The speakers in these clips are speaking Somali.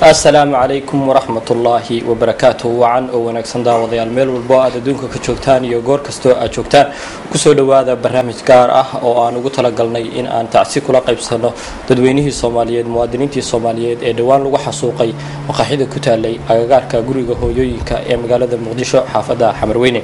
السلام عليكم ورحمة الله وبركاته وعن ونكسن داوديال ميل والبو أدونك كجوجتان iyo goor kasto aad joogtaan ku soo dhawaada barnaamij gaar ah oo aan ugu talagalnay in aan tacsi kula qaybsano dadweynihii Soomaaliyeed muwaadiniintii Soomaaliyeed ee dhawaan lagu xasuuqay waqooyiga ku taalay agagaarka guriga hooyooyinka ee magaalada Muqdisho xaafada Xamarweyne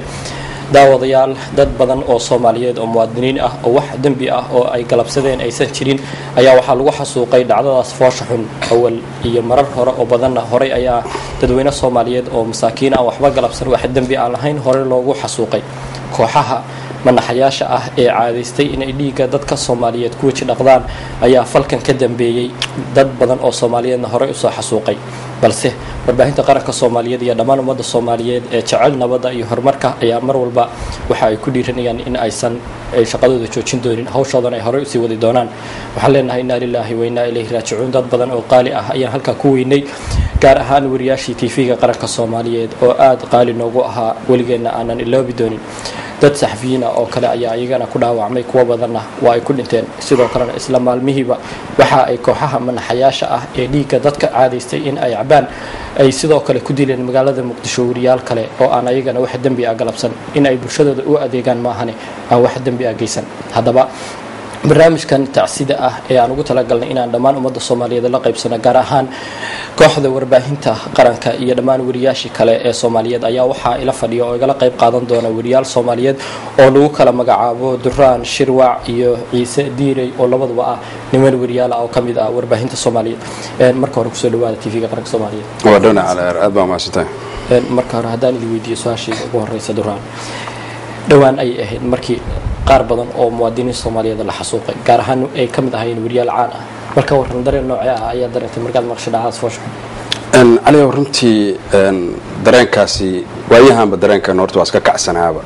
daawadayaal dad badan oo Soomaaliyeed oo muwaadiniin ah oo wax dambi ah oo ay galabsadeen aysan jirin ayaa waxa lagu xasuuqay dhacdadaas foosha xun awal iyo marar hore oo badanna horay ayaa dadweyne Soomaaliyeed oo masaakiin ah waxba galabsan wax dambi aan lahayn hore loogu xasuuqay kooxaha manaxayaasha ah ee caadaystay in ay dhiiga dadka Soomaaliyeed ku wajhi dhaqdaan ayaa falkan ka dambeeyay dad badan oo Soomaaliyeedna hore u soo xasuuqay balse warbaahinta qaranka Soomaaliyeed iyo dhammaan ummadda Soomaaliyeed ee jecel nabadda iyo horumarka ayaa mar walba waxa ay ku dhiiranayaan in aysan shaqadooda joojin doonin hawshoodan ay hore u sii wadi doonaan waxaan leenahay inna lillahi wa inna ilayhi raaji'uun dad badan oo qaali ah ayaan halka ku weynay gaar ahaan wariyaashii TV-ga qaranka Soomaaliyeed oo aad qaali noogu ahaa waligeena aanan iloobi doonin dad saxafiyiin oo kale ayaa ayagana ku dhaawacmay kuwa badanna waa ay ku dhinteen sidoo kalena isla maalmihiiba waxa ay kooxaha manaxayaasha ah ee dhiiga dadka caadaystay in ay cabaan ay sidoo kale ku dileen magaalada Muqdisho wariyaal kale oo aan ayagana wax dambi ah galabsan in ay bulshadooda u adeegaan maahane aan wax dambi ah geysan hadaba barnaamijkan tacsida ah ee aan ugu talagalnay inaan dhammaan ummadda Soomaaliyeed la qaybsano gaar ahaan kooxda warbaahinta qaranka iyo dhammaan wariyaashii kale ee Soomaaliyeed ayaa waxa ila fadhiyo oo igala qayb qaadan doona wariyaal Soomaaliyeed oo lagu kala magacaabo Duraan Shirwac iyo Ciise Diiray oo labaduba ah niman wariyaal ah oo kamid ah warbaahinta Soomaaliyeed marka hore ku soo dhawaada TV-ga qaranka Soomaaliyeed wadana ala aad baa maashatay marka hore hadaan idin weydiiyo su'aashii ugu horeysa Duraan dhawaan ay ahayd markii qaar badan oo muwaadiniin Soomaaliyeed la xasuuqay gaar ahaan ay kamid ahaayeen wariyaal caan ah marka waran dareen noocee ah ayaa dareentay markaad maqashay dhacaas foosho ali runtii dareenkaasi waayahanba dareenkan horta waa iska kacsanaaba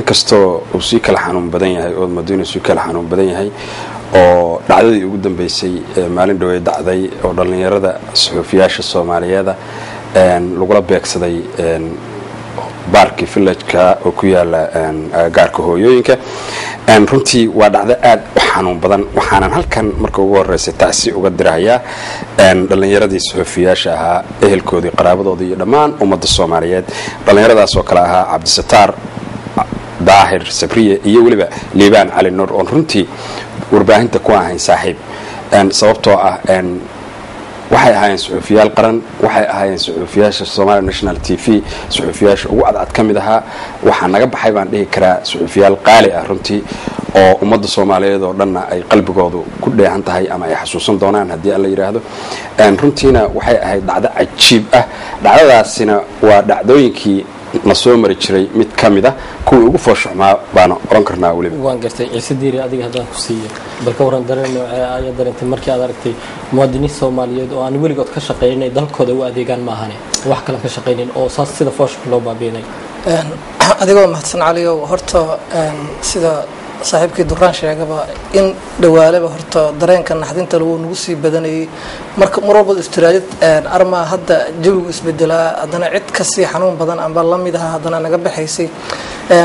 inkastoo uu si kala xanuun badan yahay oo Madiina si kala xanuun badan yahay oo dhacdadii ugu dambeysay maalin dhaweey dhacday oo dhalinyarada suxufiyaasha Soomaaliyeed lagula beegsaday baarki village-ka oo ku yaala gaarka hooyooyinka runtii waa dhacdo aad u xanuun badan waxaan halkan marka ugu horeysay taasi uga dirayaa dhalinyaradii suxufiyaasha ahaa ehelkoodii qaraabadoodii iyo dhammaan ummadda Soomaaliyeed dhalinyaradaas oo kala ahaa Cabdisataar Daahir Sabriye iyo waliba Liibaan Cali Nuur oo runtii warbaahinta ku ahayn saaxiib sababtoo ah waxay ahaayeen suxufiyaal qaran waxay ahaayeen suxufiyaasha Somali National TV suxufiyaasha ugu cadcad kamid ahaa waxa naga baxay baan dhihi karaa suxufiyaal qaali ah runtii oo ummadda Soomaaliyeed oo dhanna ay qalbigoodu ku dheehan tahay ama ay xasuusan doonaan hadii alla yiraahdo runtiina waxay ahayd dhacdo cajiib ah dhacdadaasina waa dhacdooyinkii la soo mari jiray mid kamid ah kuwa ugu fooshuxmaa baan oran karnaa waliba waan gartay Ciise Diiray adiga hadaan ku siiyo balka waran dareen noocee ayaa dareentay markii aad aragtay muwaadiniin Soomaaliyeed oo aan weligood ka shaqeynay dalkooda u adeegaan maahane wax kale ka shaqeyneen oo saas sida fooshux loo baabiinay adigoo mahadsan Caliyo horta sida saaxiibkii Duraan sheegaba in dhawaalaba horta dareenka naxdinta lagu nagu sii badanayay marka marwalba istiraajid arma hadda jawigu isbedelaa hadana cid ka sii xanuun badan amba la mid ah hadana naga baxaysay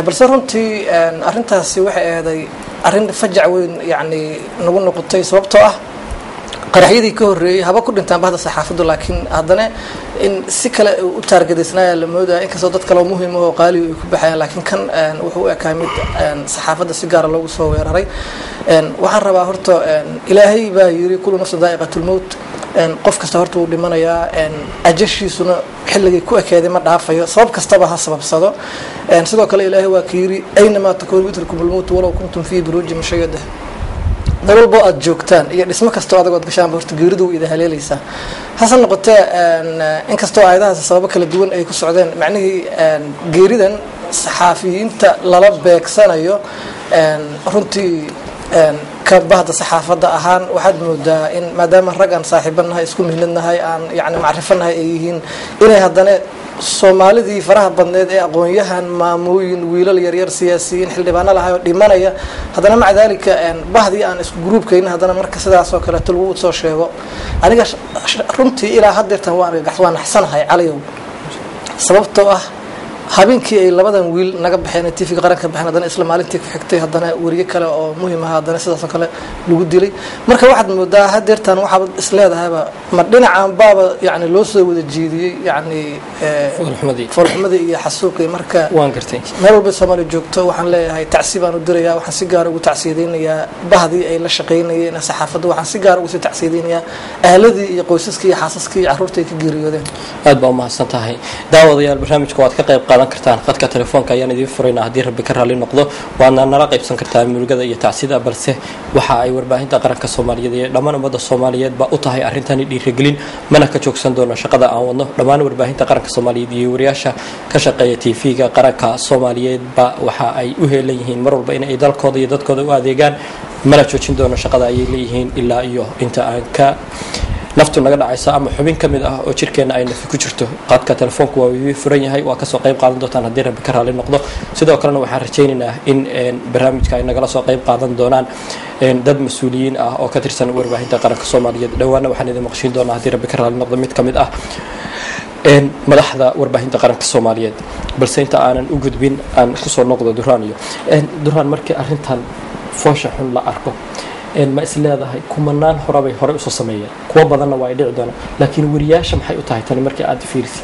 balse runtii arintaasi waxay ahayd arin fajac weyn yani nagu noqotay sababtoo ah qaraxyadii ka horeeyay haba ku dhintaan bahda saxaafaddu laakiin hadana in si kale u taargedeysnaa la moodaa in kasoo dad kale muhiim ah oo qaali ah ku baxayaan laakiin kan wuxuu u ekaa mid saxaafadda si gaar ah loogu soo weeraray waxaan rabaa horta ilaahay baa yiri kullu nafsin daa'iqatul maut qof kasta horta uu dhimanayaa ajashiisuna xilligii ku ekeeday ma dhaafayo sabab kastaba ha sababsado sidoo kale ilaahay waa ka yiri aynama takunu mitrukumul maut walaw kuntum fi burujin mushayyada nololbo aad joogtaan iyo dhismo kasto adagood gashaan horta geeridu ida haleelaysa hasan noqotay in kasto aayadahaas sabab kala duwan ay ku socdeen macnaheedu geeridan saxaafiyiinta lala beegsanayo runtii ka bahda saxaafadda ahaan waxaad moodaa in maadaama rag aan saaxiibanahay isku mihnadnahay aan yani macrifanahay ay yihiin inay haddana Soomaalidii faraha badneed ee aqoonyahan maamooyin wiilal yar yar siyaasiyiin xildhibaano lahaay oo dhimanaya hadana macdaalika bahdii aan isku groupkayna hadana marka sidaas oo kale lagu soo sheego aniga runtii ilaa haddeertan waan naxsanahay Caliyow sababtoo ah habeenkii ay labadan wiil naga baxeen TV-ga qaranka baxeen haddana isla maalintii ku xigtay haddana wariye kale oo muhiim ah haddana sidaas oo kale lagu dilay marka waxaad moodaa hadeertan waxaad isleedahayba ma dhinacan baaba yani loo soo wada jeediyey yani foolxumadii iyo xasuuqii marka waan gartay meel walba Soomaali joogto waxaan leeyahay tacsiibaan u dirayaa waxaan si gaar ugu tacsiidinayaa bahdii ay la shaqeynayeen saxaafadda waxaan si gaar ugu tacsiidinayaa ahladii iyo qoysaskii iyo xaasaskii iyo carruurtii ka geeriyoodeen aad baa mahadsan tahay daawadayaal barnaamijka waad ka qayb qaadan kartaan khadka telefoonka ayaan idin furaynaa haddii rabbi ka raali noqdo waadna nala qaybsan kartaa murugada iyo tacsida balse waxa ay warbaahinta qaranka Soomaaliyeed iyo dhammaan ummadda Soomaaliyeed ba u tahay arintani dhiirigelin mana ka joogsan doono shaqada aan wadno dhammaan warbaahinta qaranka Soomaaliyeed iyo wariyaasha ka shaqeeya TV-ga qaranka Soomaaliyeed ba waxa ay u heelan yihiin mar walba in ay dalkooda iyo dadkooda u adeegaan mana joojin doono shaqada ay leeyihiin ilaa iyo inta aan ka naftu naga dhacaysa ama xubin kamid ah oo jirkeena ay nafi ku jirto qadka telefoonku waa wii furan yahay waa ka soo qayb qaadan doontaan haddii rabbi ka raali noqdo sidoo kalena waxaan rajaynaynaa in barnaamijka ay nagala soo qayb qaadan doonaan dad mas'uuliyiin ah oo ka tirsan warbaahinta qaranka Soomaaliyeed dhawaana waxaan idin maqshin doonaa haddii rabbi ka raali noqdo mid kamid ah madaxda warbaahinta qaranka Soomaaliyeed balse inta aanan u gudbin aan ku soo noqdo Duraan markii arintan foosha xun la arko ma isleedahay kumanaan horabay hore u soo sameeyeen kuwa badanna waa ay dhici doonaan laakiin wariyaasha maxay u tahay tan markii aad fiirisid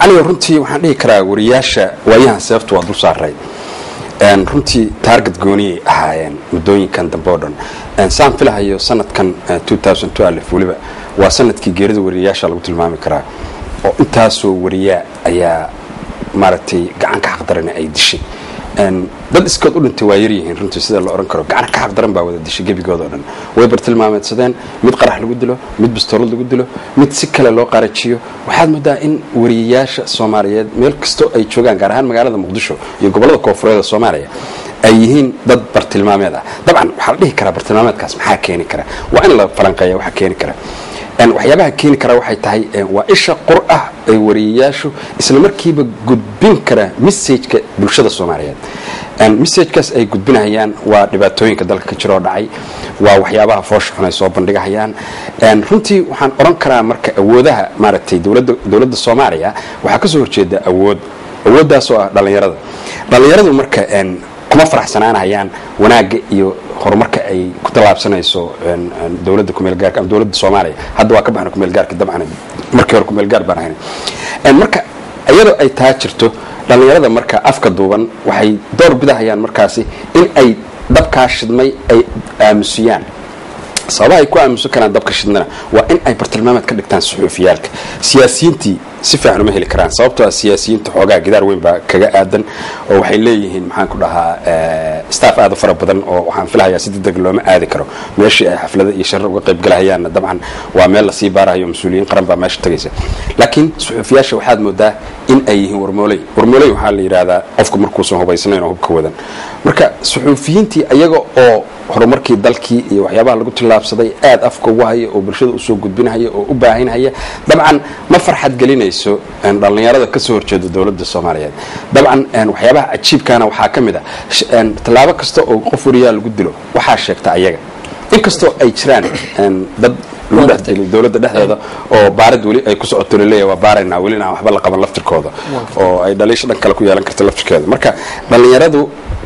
cali runtii waxaan dhihi karaa wariyaasha waayahan sababtu waa dul saaray runtii target gooniyay ahaayeen muddooyinkan dambe oo dhan saan filahayo sanadkan 2012 waliba waa sanadkii geerida wariyaasha lagu tilmaami karaa oo intaasoo wariyaa ayaa maaragtay gacan ka xaqdaran ay dishay dad iskood u dhintay waa yaryihiin runtii sida la oran karo gacan ka xaqdaran baa wada dishay gebigooda oo dhan way bartilmaameedsadeen mid qarax lagu dilo mid bastoolad lagu dilo mid si kale loo qarajiyo waxaad moodaa in wariyaasha Soomaaliyeed meel kasto ay joogaan gaar ahaan magaalada Muqdisho iyo gobolada koonfureed ee Soomaaliya ay yihiin dad bartilmaameed ah dabcan waxa la dhihi karaa bartilmaameedkaas maxaa keeni kara waa in la falanqeeyo waxa keeni kara waxyaabaha keeni kara waxay tahay waa isha qor ah ay wariyaashu isla markiiba gudbin kara message-ka bulshada Soomaaliyeed message-kaas ay gudbinayaan waa dhibaatooyinka dalka ka jira oo dhacay waa waxyaabaha foosh xun ay soo bandhigayaan runtii waxaan oran karaa marka awoodaha maaragtay dawladda Soomaaliya waxa ka soo horjeeda awooddaas oo ah dhalinyaradu marka kuma faraxsanaanayaan wanaaga iyo horumarka ay ku talaabsanayso dawladda ku meel gaarka ama dawladda Soomaaliya hadda waa ka baxna ku meel gaarka dabcan markii hore ku meel gaar baan ahayn marka ayadoo ay taa jirto dhalinyarada marka afka duuban waxay door bidahayaan markaasi in ay dabka shidmay ay aamusiyaan sababaha ay ku aamuso karaan dabka shidmana waa in ay bartilmaameed ka dhigtaan suxuufiyaalka siyaasiyiintii si fiican uma heli karaan sababtoo ah siyaasiyiinta xoogaa gidaar weyn baa kaga aadan oo waxay leeyihiin maxaan ku dhahaa staff aad u fara badan oo waxaan filahayaa si degdeg looma aadi karo meeshii ay xaflada iyo shirro uga qayb galahayaanna dabcan waa meel la sii baarayo mas'uuliyiin qaran baa meesha tagaysa laakiin suxuufiyaasha waxaad moodaa in ay yihiin warmooley waxaa la yidhaahdaa qofka markuusan hubaysnayn oo hubka wadan marka suxuufiyiintii ayaga oo horumarkii dalkii iyo waxyaabaha lagu tilaabsaday aad afka ugu haya oo bulshada u soo gudbinaya oo u baahinaya dabcan ma farxad gelinayso dhalinyarada ka soo horjeeda dawladda Soomaaliyeed dabcan waxyaabaha ajiibkana waxaa kamid ah talaabo kasta oo qof wariyaa lagu dilo waxaa sheegta ayaga inkastoo ay jiraan dad lagu dhaxtay dawladda dhexdeeda oo baarad wali ay ku socoto leeyahay waa baarayna wali aan waxba la qaban laftirkooda oo ay dhaliisho dhan kale ku yeelan karto laftirkeeda marka dhalinyaradu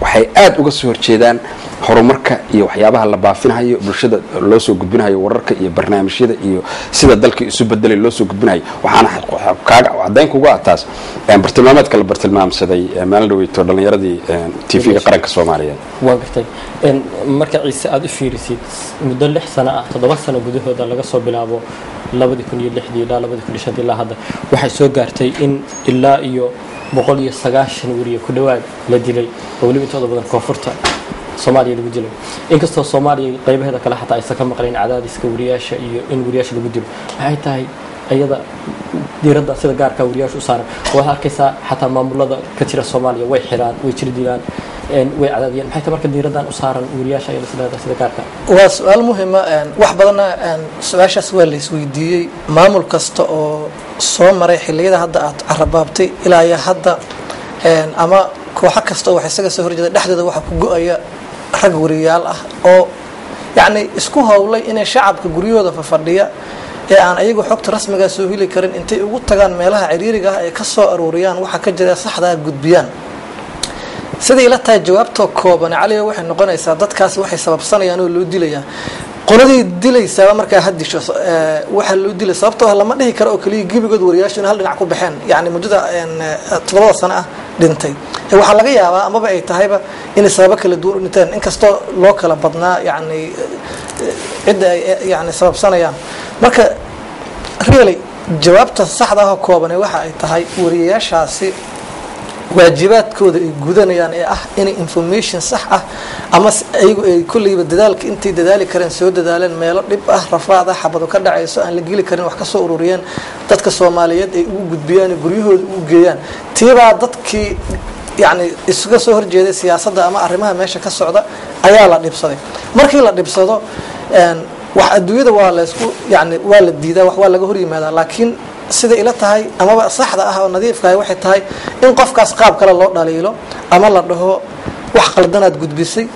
waxay aad uga soo horjeedaan horumarka iyo waxyaabaha la baafinayo bulshada loo soo gudbinayo wararka iyo barnaamijyada iyo sida dalka isu bedelay loo soo gudbinayo waxaana kaaga cadayn kugu ataas bartilmaameedka la bartilmaamsaday maalin dhaweyto dhalinyaradii TV-ga qaranka Soomaaliyeed waa gartay marka ciise aad u fiirisid muddo 6 sano ah 7 sano gudahooda laga soo bilaabo 2006 ilaa 2005 ilaa hadda waxay soo gaartay in ilaa iyo 190 wariye ku dhawaad la dilay oo waliba inta badan koonfurta Soomaaliya lagu dilay inkastoo Soomaaliya qaybaheeda kale xataa aysan ka maqlayn cadaadiska wariyaasha iyo in wariyaasha lagu dilo waxay tahay ayada diiradda sida gaarka wariyaasha u saaran waxa arkaysaa xataa maamulada ka jira Soomaaliya way xiraan way jirdilaan way cadaadiyaan maxay tahay marka diiraddan u saaran wariyaasha ay sida gaarka waa su'aal muhiim ah wax badan su'aashaas waa la isweydiiyay maamul kasta oo soo maray xilliyada hadda aad carabaabtay ilaa ya hadda ama kooxo kasta oo wax isaga soo horjeeda dhexdeeda waxa ku go'aya rag wariyaal ah oo yani isku hawlay inay shacabka guryahooda fadhiya ee aan ayagu xogta rasmiga soo heli karin intay ugu tagaan meelaha ciriiriga ah ee ka soo aruuriyaan waxa ka jira saxda gudbiyaan sidii la tahay jawaabta kooban cali waxay noqonaysaa dadkaas waxay sababsanayaan oo loo dilayaa qoladii dilaysaa markaa hadisho waxa loo dilay sababtoo ah lama dhihi karo oo kaliya gibigood wariyaashu hal dhinac ku baxeen yani muddada 7 sano ah dhintay waxa laga yaabaa amaba ay tahayba in sabab kala duwan u dhinteen inkastoo loo kala badnaa yani cid yani sababsanayaan marka really jawaabta saxda ah kooban waxa ay tahay wariyaashaasi waajibaadkooda ay gudanayaan ee ah in information sax ah ama ayagu ay kulliba dadaalka intii dadaali kareen soo dadaaleen meelo dhib ah rafaad ah xabado ka dhacayso aan la geli karin wax ka soo ururiyeen dadka Soomaaliyeed ay ugu gudbiyaan guryahooda u geeyaan tiibaa dadkii yani isuga soo horjeeday siyaasadda ama arrimaha meesha ka socda ayaa la dhibsaday markii la dhibsado wax adduunyada waa la isku yani waa la diidaa wax waa laga hor yimaadaa laakiin sida ila tahay ama saxda ah oo nadiifka ah waxay tahay in qofkaas qaab kale loo dhaliilo ama la dhaho wax qaldanaad gudbisay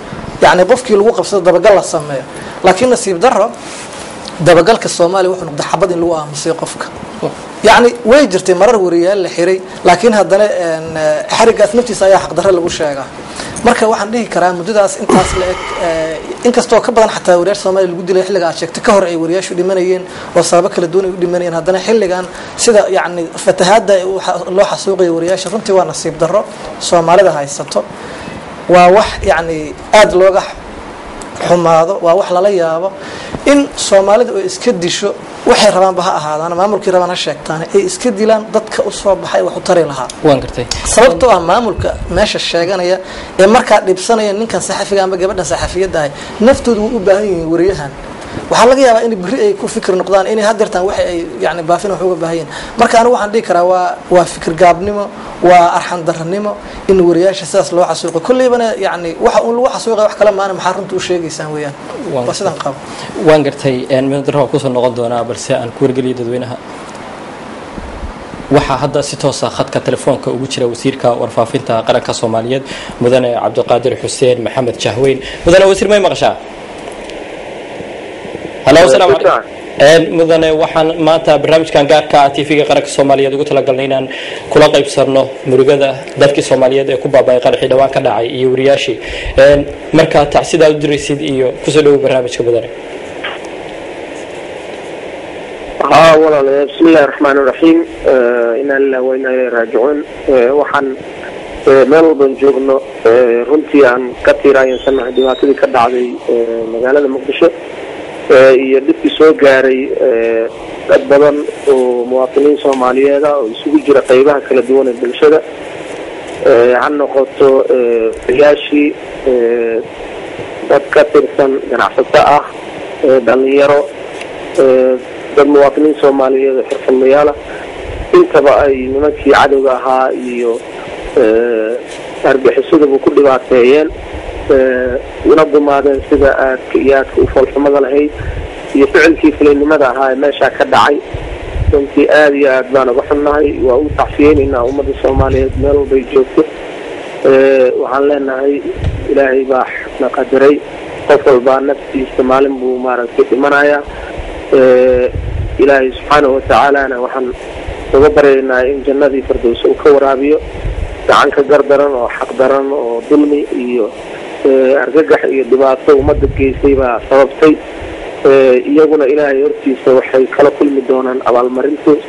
yani qofkii lagu qabsado dabagal la sameeyo laakiin nasiib darro dabagalka Soomaaliya wuxuu noqday xabad in lagu aamusay qofka يعني way jirtay marar wariyaal la xiray laakiin haddana xarigaas naftiisa ayaa xaq darro lagu sheegaa marka waxaan dhihi karaa muddadaas intaas la eg inkastoo ka badan xataa wariyaal Soomaali lagu dilay xilliga aad sheegtay ka hor ay wariyaashu dhimanayeen oo sabab kala duwan u dhimanayeen haddana xilligan sida yani fatahaada loo xasuuqay wariyaasha runtii waa nasiib darro Soomaalida haysato waa wax yani aad looga xumaado waa wax lala yaabo in Soomaalidu ay iska disho waxay rabaan baha ahaadaan maamulkii rabaan ha sheegtaan ay iska dilaan dadka u soo baxay wax u tari lahaa waan gartay sababtoo ah maamulka meesha sheeganaya ee marka dhibsanaya ninkan saxafiga ama gabadhan saxafiyada ah naftoodu u baahan yihiin wariyahan waxa laga yaabaa in biri ay ku fikir noqdaan in hadirtan wax ay yani baafin wax uga baahan marka anigu waxaan dhihi karaa waa fikir gaabnimo waa arxan darnimo in wariyaasha sidaas loo xasuuqo kulliibana yani waxa uu lagu xasuuqay wax kala maana maxaa runtu u sheegaysaan weeyaan waa sidan qabo waan gartay midro ku soo noqon doona balse aan ku wargeliyo dadweynaha waxa hadda si toos ah khadka telefoonka ugu jira wasiirka warfaafinta qaranka Soomaaliyeed mudane Cabdiqaadir Xuseen Maxamed Jahweyn mudane wasiir may maqashaa هلا والسلام عليكم مدن waxaan maanta barnaamijkan gaarka ah TV-ga qaranka Soomaaliyeed ugu talagalnay inaan kula qaybsano murugada dadka Soomaaliyeed ee ku baabay qaraxii dhawaan ka dhacay iyo wariyaashii marka tacsida u diraysid iyo ku soo dhaw barnaamijka mudane wala bismillahir rahmanir rahim inna lillahi wa inna ilayhi raaji'un waxaan meel walba joogno runtii aan ka tiiraaysan dhibaatadii ka dhacday magaalada Muqdisho iyo dibkii soo gaaray dad badan oo muwaadiniin Soomaaliyeed ah oo isugu jira qaybaha kala duwan ee bulshada aan noqoto wariyaashii dad ka tirsan ganacsato ah dhalinyaro dad muwaadiniin Soomaaliyeed oo xirfadlayaal ah intaba ay nimankii cadawga ahaa iyo arbixisada ku dhibaateeyeen ونظمادين سida aadka iyo aadka u falxumada lahayd iyo ficilkii filinimada ahaa ee meesha ka dhacay runtii aad iyo aad baan uga xunnahay waa u tacsiyeynaa ummadda Soomaaliyeed meel walba ay joogto waxaan leenahay ilaahay baa na qadaray qof walba naftiisa maalin buu maaragtay dhimanaya ilaahay subxaanahu wa ta'aala waxaan uga baryaynaa in jannadii firdaws uu ka waraabiyo gacan ka gardaran oo xaq daran oo dulmi iyo argagax iyo dhibaato umada geysay baa sababtay iyaguna ilaahay hortiisa waxay kala kulmi doonaan abaalmarintood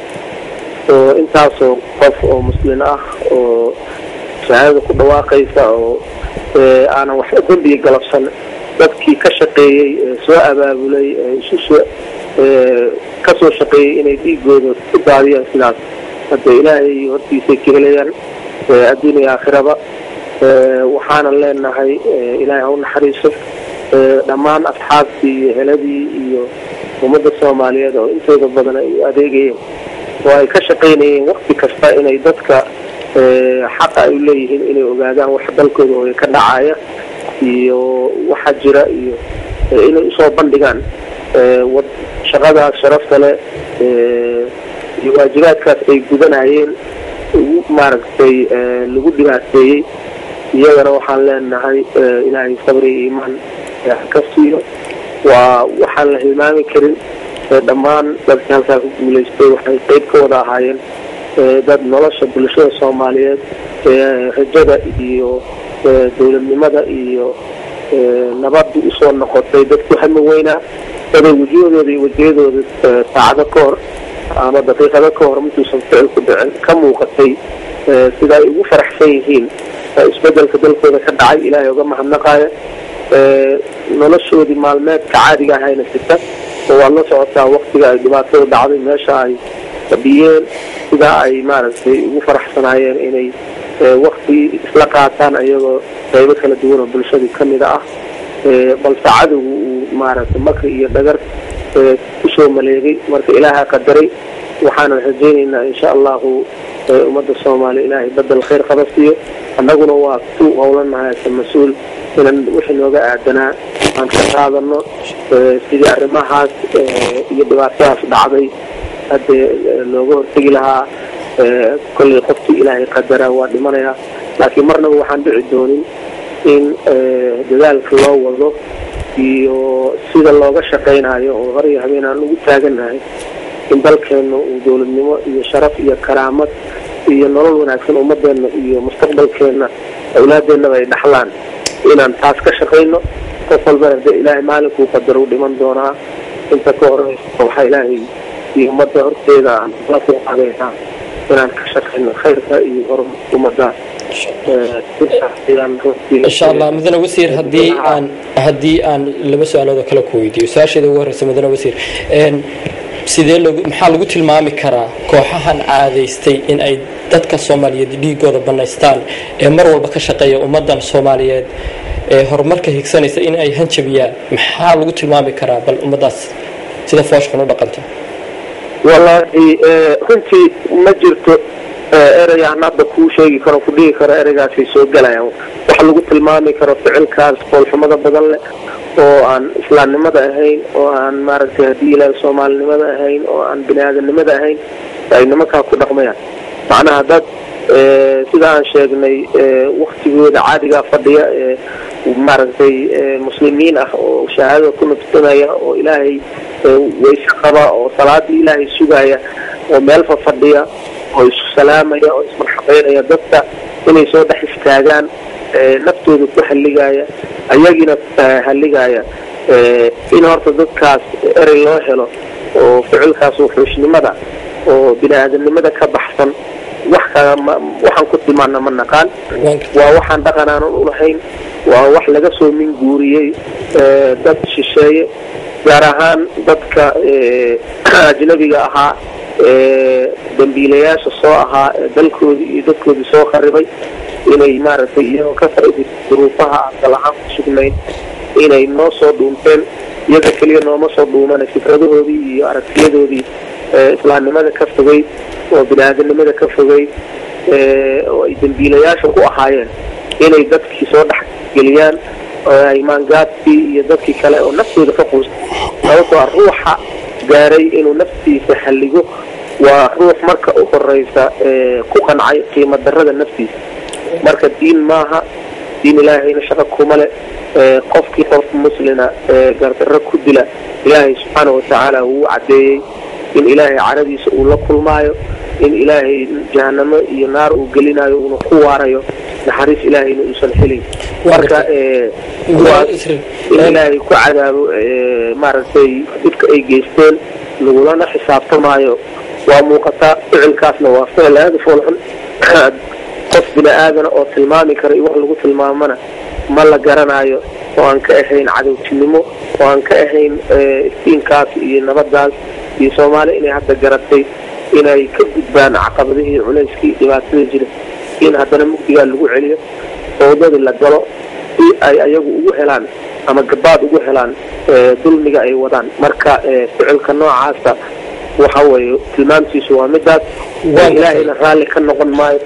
oo intaas oo qof oo muslim ah oo shahaado ku dhawaaqaysa oo aan wax dambi galabsan dadkii ka shaqeeyay soo abaabulay ka soo shaqeeyay inay dhiigooda ku daadiyaan sidaas hadda ilaahay hortiisa kireeyaan adduunka aakhirada waxaan leenahay ilaahay u naxariiso dhamaan asxaabtii heladii iyo ummadda Soomaaliyeed oo intooda badan ay adeegayeen oo ay ka shaqeynayeen waqti kasta inay dadka xaq ay leeyihiin inay ogaadaan wax dalkooda oo ka dhacaya iyo waxa jira iyo inay soo bandhigaan shaqada sharafta leh iyo waajibaadkaas ay gudanayeen maaragtay lagu dhibaateeyay iyagana waxaan leenahay ilaahay sabri iimaan ka siiyo waa waxaan la hilmaami karin dhammaan dadka halkaa ku guulaystay waxay qayb ka wada ahaayeen dad nolosha bulshada Soomaaliyeed rajada iyo dowladnimada iyo nabaddu u soo noqotay dadku hami weyna dadka wajiyadooda saacado ka hor ama daqiiqado ka hor intuusan ficil ku dhicin ka muuqatay sida ay ugu faraxsan yihiin isbedelka dalkooda ka dhacay ilaahay uga mahadnaqaaya noloshoodii maalmeedka caadiga ahayna sita oo waa la socotaa waqtiga ay dhibaatada dhacday meesha ay fadhiyeen sida ay maaragtay ugu faraxsanaayeen inay waqti isla qaataan ayagoo qaybo kala duwan oo bulshadii ka mid ah balse cadowgu uu maaragtay makri iyo dhagar kusoo maleegay marka ilaaha qadaray waxaan rajaynaynaa insha allahu ummadda Soomaaliya ilaahay badal khayr qabasiyo annaguna waa ku howlanahay mas'uul inaan wixii nooga aadanaa aan ka qaadano sidii arrimahaas iyo dhibaatadaas dhacday hadda looga hortagi lahaa kulli qofkii ilaahay qadara waa dhimanaya laakiin marnaba waxaan dhici doonin in dadaalka loo wado iyo sida looga shaqeynayo oo hor iyo habeen aan ugu taaganahay in dalkeena uu dowladnimo iyo sharaf iyo karaamad iyo nolol wanaagsan ummadeena iyo mustaqbalkeena awlaadeena ay dhaxlaan inaan taas ka shaqeyno qof walba ilaahay maalinkuu qadaro u dhiman doonaa inta ka horeysa waxa ilaahay iyo ummadda horteeda aan la qaadanaa inaan ka shaqeyno khayrka iyo ummadda إن شاء الله مدنا وزير هدي أن لبس على ذا كلا كويدي وساشة ذا ورث مدنا وزير sidee maxaa lagu tilmaami karaa kooxahan caadaystay in ay dadka Soomaaliyeed dhiigooda banaystaan ee mar walba ka shaqeeya ummadan Soomaaliyeed ee horumarka higsanaysa in ay hanjabiyaan maxaa lagu tilmaami karaa bal ummadaas sida fooshkan u dhaqanta wallahi runtii ma jirto erayaan hadda ku sheegi karo ku dhigi karo eraygaasi soo galayaan wax lagu tilmaami karo ficilkaas qoolxumada badan leh oo aan islaamnimada ahayn oo aan maaragtay hadii ilaahay Soomaalinimada ahayn oo aan bini'aadanimada ahayn ay nimanka ku dhaqmayaan macnaha dad sida aan sheegnay waqtigooda caadiga fadhiya maaragtay muslimiin ah oo shahaado ku naftanaya oo ilaahay way shaqaba oo salaad ilaahay sugaya oo meel fadhiya oo isu salaamaya oo ismarxabeynaya dadka inay soo dhex istaagaan naftooda ku xalligaya ayagina xalligaya in horta dadkaas eray loo helo oo ficilkaas wuxuushnimada oo bini'aadanimada ka baxsan waxaan ku tilmaana ma naqaan waa waxaan dhaqan aan u lahayn waa wax laga soo min guuriyey dad shisheeye gaar ahaan dadka ajnabiga ahaa dambiilayaasha soo ahaa dalkoodii iyo dadkoodii soo kharibay inay maaragtay iyagoo ka faa'iidaysan duruufaha aan lahaan ku sugnayn inay noo soo dhuunteen iyaga keliya nooma soo dhuumana fikradahoodii iyo aragtiyadoodii islaamnimada ka fogay oo bini'aadanimada ka fogay oo ay dambiilayaasha ku ahaayeen inay dadkii soo dhex geliyaan oo ay maangaadkii iyo dadkii kale oo naftooda ka quustay sababtoo ruuxa gaaray inuu naftiisa xalligo waa ruux marka u horeysa ku qancay qiimo darrada naftiisa marka diin maaha diin ilaahayna shaqo kuma leh qofkii qof muslina gardarro ku dila ilaahay subxaanahu watacaala wuu cadeeyey in ilaahay caradiisa uu la kulmaayo in ilaahay jahannamo iyo naar uu gelinayo uuna ku waarayo naxariis ilaahayna uusan helin marka in ilaahay ku cadaabo maaragtay dhibka ay geysteen lagulana xisaabtamaayo waa muuqataa ficilkaasna waa ficil aad u foolxun qof bini'aadana oo tilmaami kara iyo wax lagu tilmaamana ma la garanayo oo aan ka ahayn cadowtinimo oo aan ka ahayn iftiinkaas iyo nabadaas iyo Soomaali inay hadda garatay inay ka gudbaan caqabadihii culayskii dhibaatada jira in haddana mugdiga lagu celiyo oo dad la galo si ay ayagu ugu helaan ama gabaad ugu helaan dulmiga ay wadaan marka ficilka noocaasa waxa weeye tilmaamtiisu waa midaas ilaahayna raalli ka noqon maayo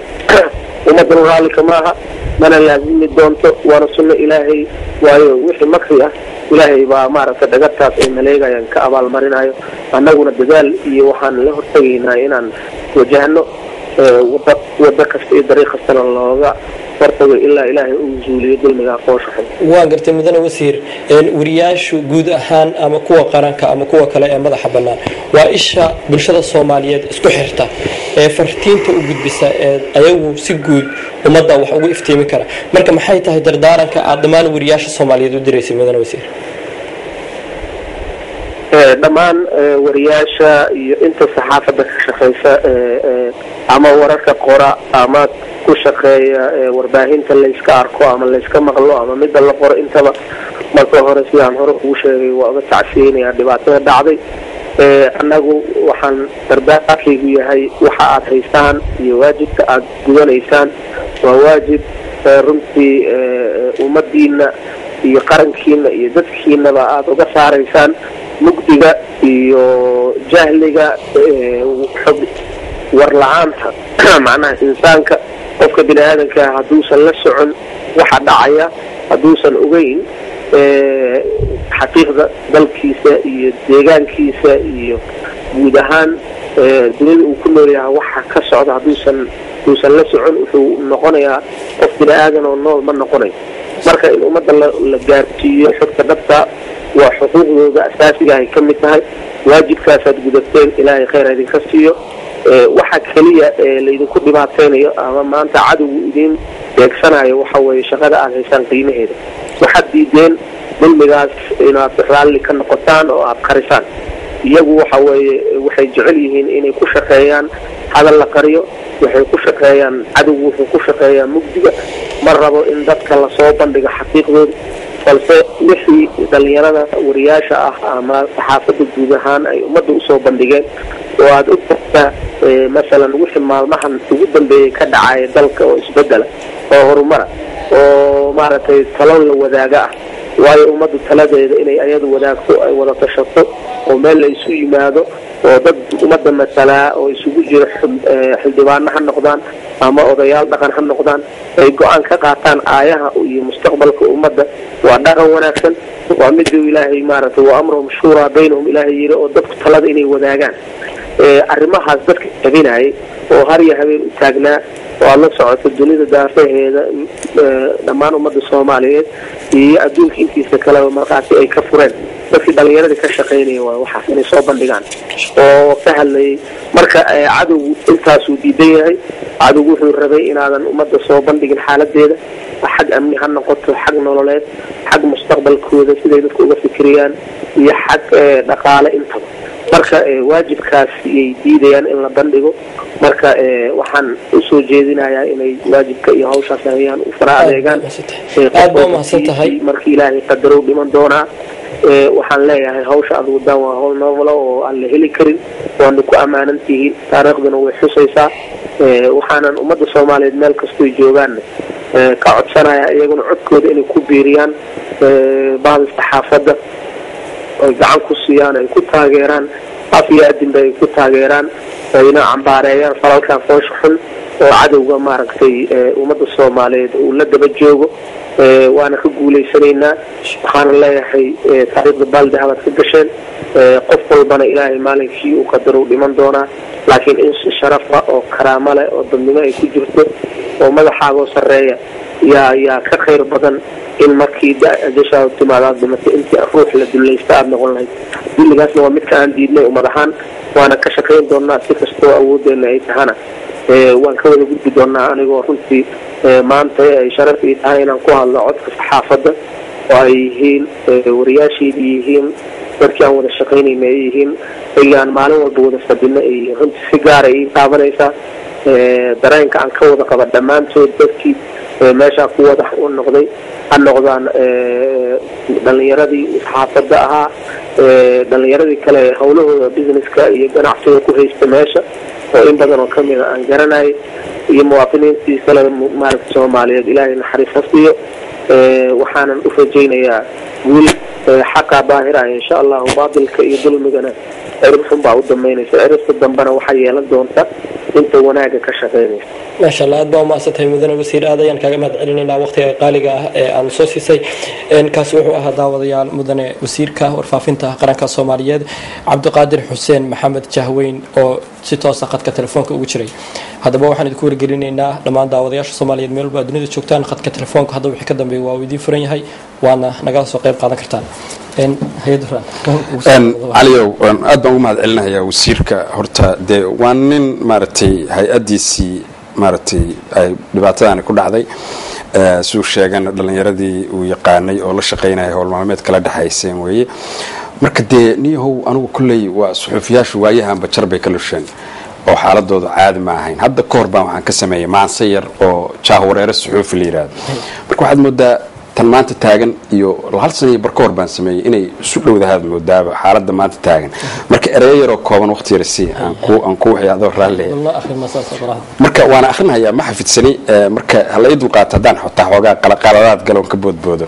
ummadana raalli ka maaha mana laazimi doonto waana sunno ilaahay waayo wixii makri ah ilaahay baa maaragtay dhagartaas ay maleegayaan ka abaalmarinayo annaguna dadaal iyo waxaan la hortagaynaa inaan wajahno wada kasta iyo dariiq kastana looga hortago ilaa ilaahay uu zuuliyo dulmiga qoosha xun. waan gartay mudane wasiir wariyaashu guud ahaan ama kuwa qaranka ama kuwa kale ee madaxa bannaan waa isha bulshada Soomaaliyeed isku xirta ee fartiinta u gudbisa ee ayagu si guud ummadda wax ugu iftiimi kara marka maxay tahay dardaaranka aad dhammaan wariyaasha Soomaaliyeed u direysay mudane wasiir dhammaan wariyaasha iyo inta saxaafadda ka shaqeysa ama wararka qora ama ku shaqeeya warbaahinta la iska arko ama la iska maqlo ama mid la qoro intaba marka hore sidaan hore ugu sheegay waa uga tacsiinaya dhibaatada dhacday annagu waxaan dardaarkaygu yahay waxa aad haystaan iyo waajibka aad gudanaysaan waa waajib runtii ummadiina iyo qarankiina iyo dadkiinaba aad uga saaraysaan mugdiga iyo jahliga xog war la'aanta macnaha insaanka qofka bini aadanka hadduusan la socon waxa dhacaya hadduusan ogeyn xaqiiqda dalkiisa iyo deegaankiisa iyo guud ahaan dunida uu ku nool yahay waxa ka socda hadduusan la socon wuxuu noqonayaa qof bini aadan oo nool ma noqonayo marka in ummadda la gaarsiiyo xogta dhabta waa xuquuqdooda asaasiga ay ka mid tahay waajibkaasaad gudateen ilaahay khayr idinka siiyo waxa kaliya laydinku dhibaateynayo ama maanta cadowgu idin beegsanayo waxa weeye shaqada aad haysaan qiimaheeda waxaad diideen dulmigaas inaad raalli ka noqotaan oo aad qarisaan iyagu waxa weeye waxay jecel yihiin inay ku shaqeeyaan hadal la qariyo waxay ku shaqeeyaan cadowgu wuxuu ku shaqeeyaa mugdiga ma rabo in dadka lasoo bandhigo xaqiiqdooda balse wixii dhalinyarada wariyaasha ah ama saxaafadda guud ahaan ay ummadda usoo bandhigeen oo aada ogtahay masalan wixii maalmahan ugu dambeeyey ka dhacaya dalka oo isbedela oo horumara oo maaragtay talo la wadaaga ah waayo ummaddu taladeeda inay ayadu wadaagto ay wada tashato oo meel la isu yimaado oo dad ummadda masalaa oo isugu jira xildhibaano ha noqdaan ama odayaal dhaqan ha noqdaan ay go-aan ka qaataan aayaha iyo mustaqbalka ummadda waa dhaqan wanaagsan waa miduu ilaahay maaragtay wa amruhum shuuraa baynahum ilaahay yiri oo dadku talada inay wadaagaan arrimahaas dadka jabinayay oo har iyo habeen u taagnaa oo aad la socoto dunida daafaheeda dhammaan ummadda Soomaaliyeed iyo adduunka intiisa kaleba markaasi ay ka fureen dadkii dhalinyarada ka shaqeynaya waa waxaas inay soo bandhigaan oo ka hadlayay marka cadowgu intaasuu diidan yahay cadowgu wuxuu rabay inaadan ummadda soo bandhigin xaaladeeda xag amni ha noqoto xag nololeed xag mustaqbalkooda siday dadku uga fikiriyaan iyo xag dhaqaale intaba marka waajibkaas ay diidayaan in la bandhigo marka waxaan u soo jeedinayaa inay waajibka iyo hawshaas hayaan u fara adeegaan aad baa mahadsantahay markii ilaahay qadarow dhiman doonaa waxaan leeyahay hawsha aad wadaan waa hawl noolo oo aan la heli karin waana ku ammaanan tihiin taariikhduna way xusaysaa waxaanan ummadda Soomaaliyeed meel kastoo joogaan ka codsanaya iyaguna codkooda inay ku biiriyaan baahda saxaafadda oo gacan ku siiyaan ay ku taageeraan afiya adinba ay ku taageeraan ayna cambaareeyaan falalkan foosha xun oo cadowga maaragtay ummadda Soomaaliyeed uu la daba joogo waana ka guuleysanaynaa waxaan leeyahay taariikhda baaldahaad ka gasheen qof walbana ilaahay maalinkii uu qadaro dhiman doonaa laakiin in si sharaf ah oo karaamo leh oo dadnimo ay ku jirto oo madaxaaga sareeya yaa ka khayr badan in markii ajashaa timaadaad dhimatay intii ruux la dulaysta aad noqon lahayd dulligaasna waa midka aan diidnay ummad ahaan waana ka shaqayn doonaa si kastoo awoodeena ay tahana waan ka wada gudbi doonaa anigoo runtii maanta ay sharaf ii tahay inaan ku hadlo codka saxaafadda oo ay yihiin wariyaasheedii yihiin dadkii aan wada shaqaynayna ay yihiin ayaan maalin walba wada fadhino ay yihiin runtii si gaara ii taabanaysaa dareenka aan ka wada qaba dhammaantood dadkii meeshaa ku wada u noqday ha noqdaan dhalinyaradii saxaafadda ahaa dhalinyaradii kale howlahooda businesska iyo ganacsiga ku haysta meesha oo in badan oo kamida aan garanay iyo muwaadiniintii kale maaragtay Soomaaliyeed ilaahay naxariis ha siiyo waxaanan u rajaynayaa guul xaqa baahira insha Allah baadilka iyo dulmigana ciribxun baa u damaynaysa ciribta dambana waxay yeelan doontaa inta wanaaga ka shaqeynaysa ما شاء الله أدبا ما ستهي مدن وزير آذا ينكا مد علينا وقت قالقة عن سوسيسي إن كاسوحو أهدا وضيال مدن وزير كا ورفافينتا قرانكا الصوماليات عبد القادر حسين محمد جهوين si toosa khadka telefoonka ugu jiray haddaba waxaan idinku wargelinaynaa dhammaan daawadayaasha soomaaliyeed meel walba dunida joogtaan khadka telefoonka hadda wixii ka dambeeya waa idiin furan yahay waana nagala soo qayb qaadan kartaan caliyow aad baan ugu mahad celinayaa wasiirka horta dee waa nin maaragtay hay-adiisii maaragtay ay dhibaatadaani ku dhacday suu sheegan dhalinyaradii uu yaqaanay oo la shaqaynaya howl maalmeed kala dhexayseen weeye marka dee niyahow anigu kolley waa suxuufiyaashu waayahanba jar bay ka lusheen oo xaaladoodu caadi ma ahayn hadda ka hor baan waxaan ka sameeyey maanse yar oo jaahwareere suxuufi la yidhaahdo marka waxaad moodaa tan maanta taagan iyo hal sano iyo bar ka hor baan sameeyey inay isu dhowdahaad moodaaba xaaladda maanta taagan marka ereyo yaroo kooban waqti yar si aan ku waxay adoo raalli marka waana akhrinayaa ma xafidsani marka hala ii dulqaato haddaan xotaa xoogaa qaladaad galoon ka boodboodo